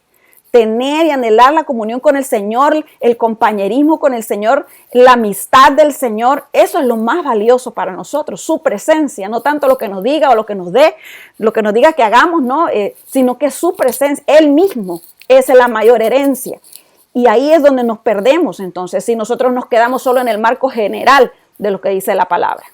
Tener y anhelar la comunión con el Señor, el compañerismo con el Señor, la amistad del Señor, eso es lo más valioso para nosotros, su presencia, no tanto lo que nos diga o lo que nos dé, lo que nos diga que hagamos, no, sino que su presencia, Él mismo es la mayor herencia. Y ahí es donde nos perdemos entonces, si nosotros nos quedamos solo en el marco general de lo que dice la palabra.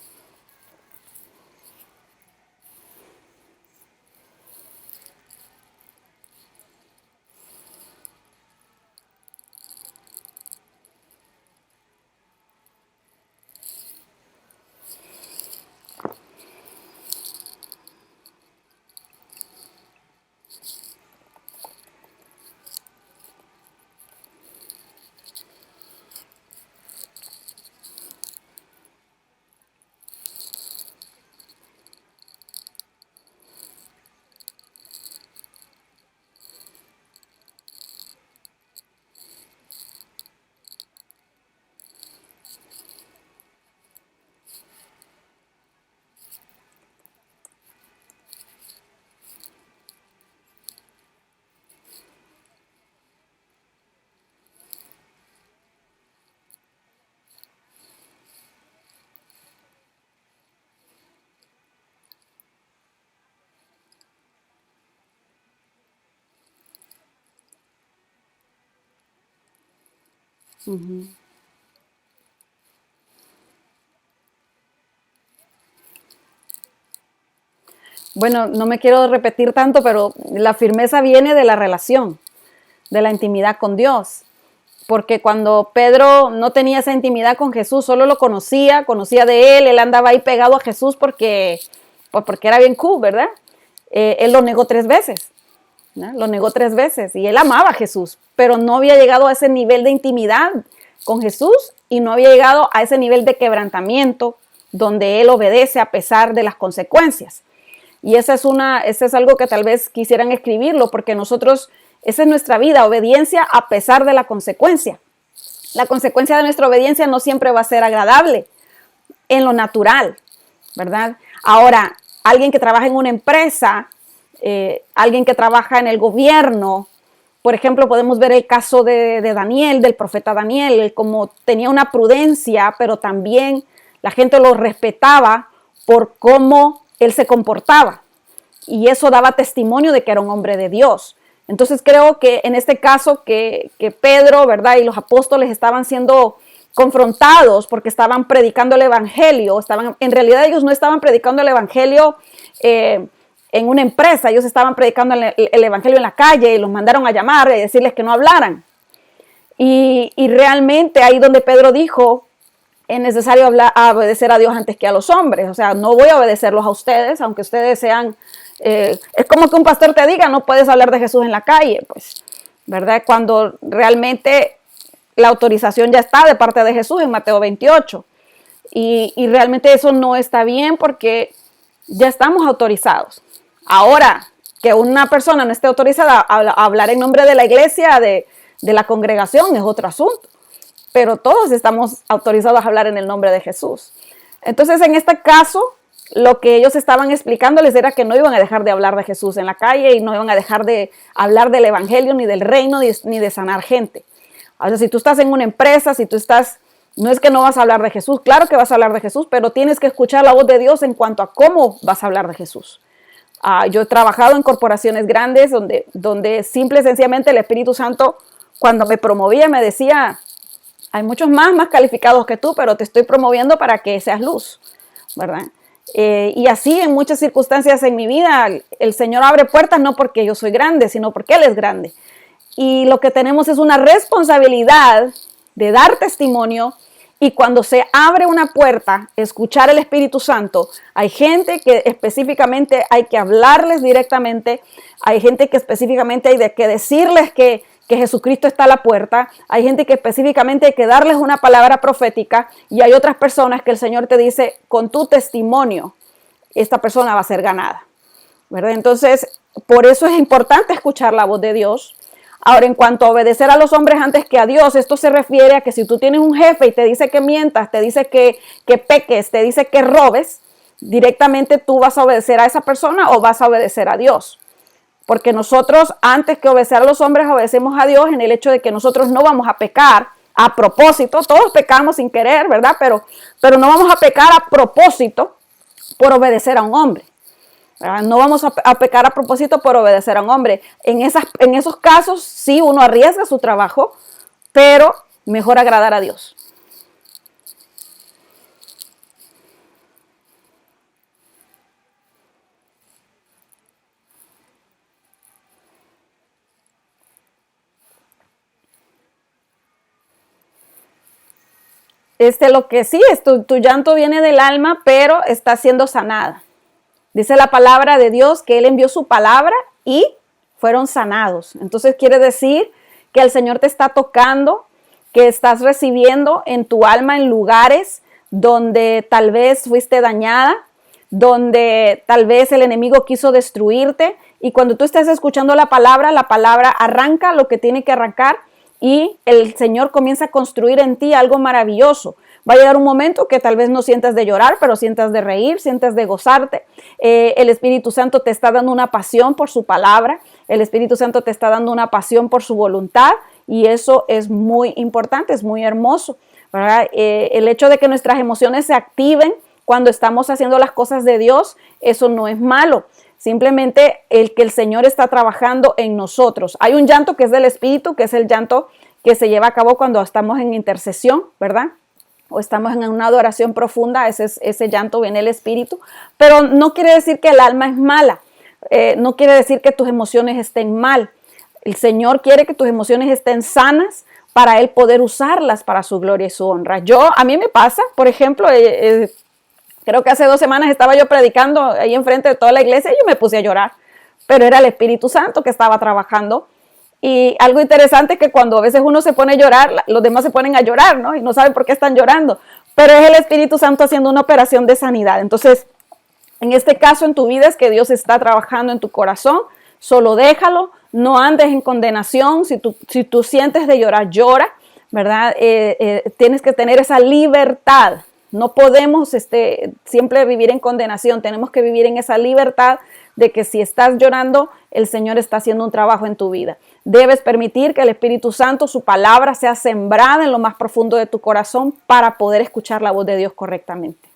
Uh-huh. Bueno, no me quiero repetir tanto, pero la firmeza viene de la relación, de la intimidad con Dios. Porque cuando Pedro no tenía esa intimidad con Jesús, solo lo conocía de él andaba ahí pegado a Jesús porque era bien cool, ¿verdad? Él lo negó 3 veces, ¿no? Lo negó 3 veces y él amaba a Jesús, pero no había llegado a ese nivel de intimidad con Jesús y no había llegado a ese nivel de quebrantamiento donde él obedece a pesar de las consecuencias. Y esa es algo que tal vez quisieran escribirlo, porque nosotros, esa es nuestra vida, obediencia a pesar de la consecuencia. La consecuencia de nuestra obediencia no siempre va a ser agradable en lo natural, ¿verdad? Ahora, alguien que trabaja en una empresa, alguien que trabaja en el gobierno, por ejemplo, podemos ver el caso de Daniel, del profeta Daniel, él como tenía una prudencia, pero también la gente lo respetaba por cómo él se comportaba. Y eso daba testimonio de que era un hombre de Dios. Entonces creo que en este caso que Pedro, ¿verdad? Y los apóstoles estaban siendo confrontados porque estaban predicando el evangelio. En realidad ellos no estaban predicando el evangelio en una empresa, ellos estaban predicando el evangelio en la calle y los mandaron a llamar y decirles que no hablaran. Y realmente ahí donde Pedro dijo, es necesario obedecer a Dios antes que a los hombres. O sea, no voy a obedecerlos a ustedes, aunque ustedes sean... es como que un pastor te diga, no puedes hablar de Jesús en la calle, pues, ¿verdad? Cuando realmente la autorización ya está de parte de Jesús en Mateo 28. Y realmente eso no está bien porque ya estamos autorizados. Ahora, que una persona no esté autorizada a hablar en nombre de la iglesia, de la congregación, es otro asunto. Pero todos estamos autorizados a hablar en el nombre de Jesús. Entonces, en este caso, lo que ellos estaban explicándoles era que no iban a dejar de hablar de Jesús en la calle y no iban a dejar de hablar del evangelio, ni del reino, ni de sanar gente. O sea, si tú estás en una empresa, si tú estás, no es que no vas a hablar de Jesús, claro que vas a hablar de Jesús, pero tienes que escuchar la voz de Dios en cuanto a cómo vas a hablar de Jesús. Yo he trabajado en corporaciones grandes donde simple y sencillamente el Espíritu Santo, cuando me promovía, me decía: hay muchos más calificados que tú, pero te estoy promoviendo para que seas luz, ¿verdad? Y así en muchas circunstancias en mi vida, el Señor abre puertas no porque yo soy grande, sino porque Él es grande. Y lo que tenemos es una responsabilidad de dar testimonio, y cuando se abre una puerta, escuchar el Espíritu Santo. Hay gente que específicamente hay que hablarles directamente, hay gente que específicamente hay que decirles que Jesucristo está a la puerta, hay gente que específicamente hay que darles una palabra profética, y hay otras personas que el Señor te dice: con tu testimonio, esta persona va a ser ganada, ¿verdad? Entonces, por eso es importante escuchar la voz de Dios. Ahora, en cuanto a obedecer a los hombres antes que a Dios, esto se refiere a que si tú tienes un jefe y te dice que mientas, te dice que peques, te dice que robes, directamente tú vas a obedecer a esa persona o vas a obedecer a Dios. Porque nosotros, antes que obedecer a los hombres, obedecemos a Dios en el hecho de que nosotros no vamos a pecar a propósito. Todos pecamos sin querer, ¿verdad? Pero no vamos a pecar a propósito por obedecer a un hombre. No vamos a pecar a propósito por obedecer a un hombre. En esos casos sí uno arriesga su trabajo, pero mejor agradar a Dios. Lo que sí es tu llanto viene del alma, pero está siendo sanada. Dice la palabra de Dios que Él envió su palabra y fueron sanados. Entonces quiere decir que el Señor te está tocando, que estás recibiendo en tu alma en lugares donde tal vez fuiste dañada, donde tal vez el enemigo quiso destruirte. Y cuando tú estés escuchando la palabra arranca lo que tiene que arrancar y el Señor comienza a construir en ti algo maravilloso. Va a llegar un momento que tal vez no sientas de llorar, pero sientas de reír, sientas de gozarte. El Espíritu Santo te está dando una pasión por su palabra. El Espíritu Santo te está dando una pasión por su voluntad. Y eso es muy importante, es muy hermoso, ¿verdad? El hecho de que nuestras emociones se activen cuando estamos haciendo las cosas de Dios, eso no es malo. Simplemente el que el Señor está trabajando en nosotros. Hay un llanto que es del Espíritu, que es el llanto que se lleva a cabo cuando estamos en intercesión, ¿verdad? O estamos en una adoración profunda, ese llanto viene del Espíritu, pero no quiere decir que el alma es mala, no quiere decir que tus emociones estén mal. El Señor quiere que tus emociones estén sanas para Él poder usarlas para su gloria y su honra. A mí me pasa, por ejemplo, creo que hace 2 semanas estaba yo predicando ahí enfrente de toda la iglesia y yo me puse a llorar, pero era el Espíritu Santo que estaba trabajando. Y algo interesante es que cuando a veces uno se pone a llorar, los demás se ponen a llorar, ¿no? Y no saben por qué están llorando. Pero es el Espíritu Santo haciendo una operación de sanidad. Entonces, en este caso en tu vida es que Dios está trabajando en tu corazón. Solo déjalo, no andes en condenación. Si tú sientes de llorar, llora, ¿verdad? Tienes que tener esa libertad. No podemos siempre vivir en condenación. Tenemos que vivir en esa libertad de que si estás llorando, el Señor está haciendo un trabajo en tu vida. Debes permitir que el Espíritu Santo, su palabra, sea sembrada en lo más profundo de tu corazón para poder escuchar la voz de Dios correctamente.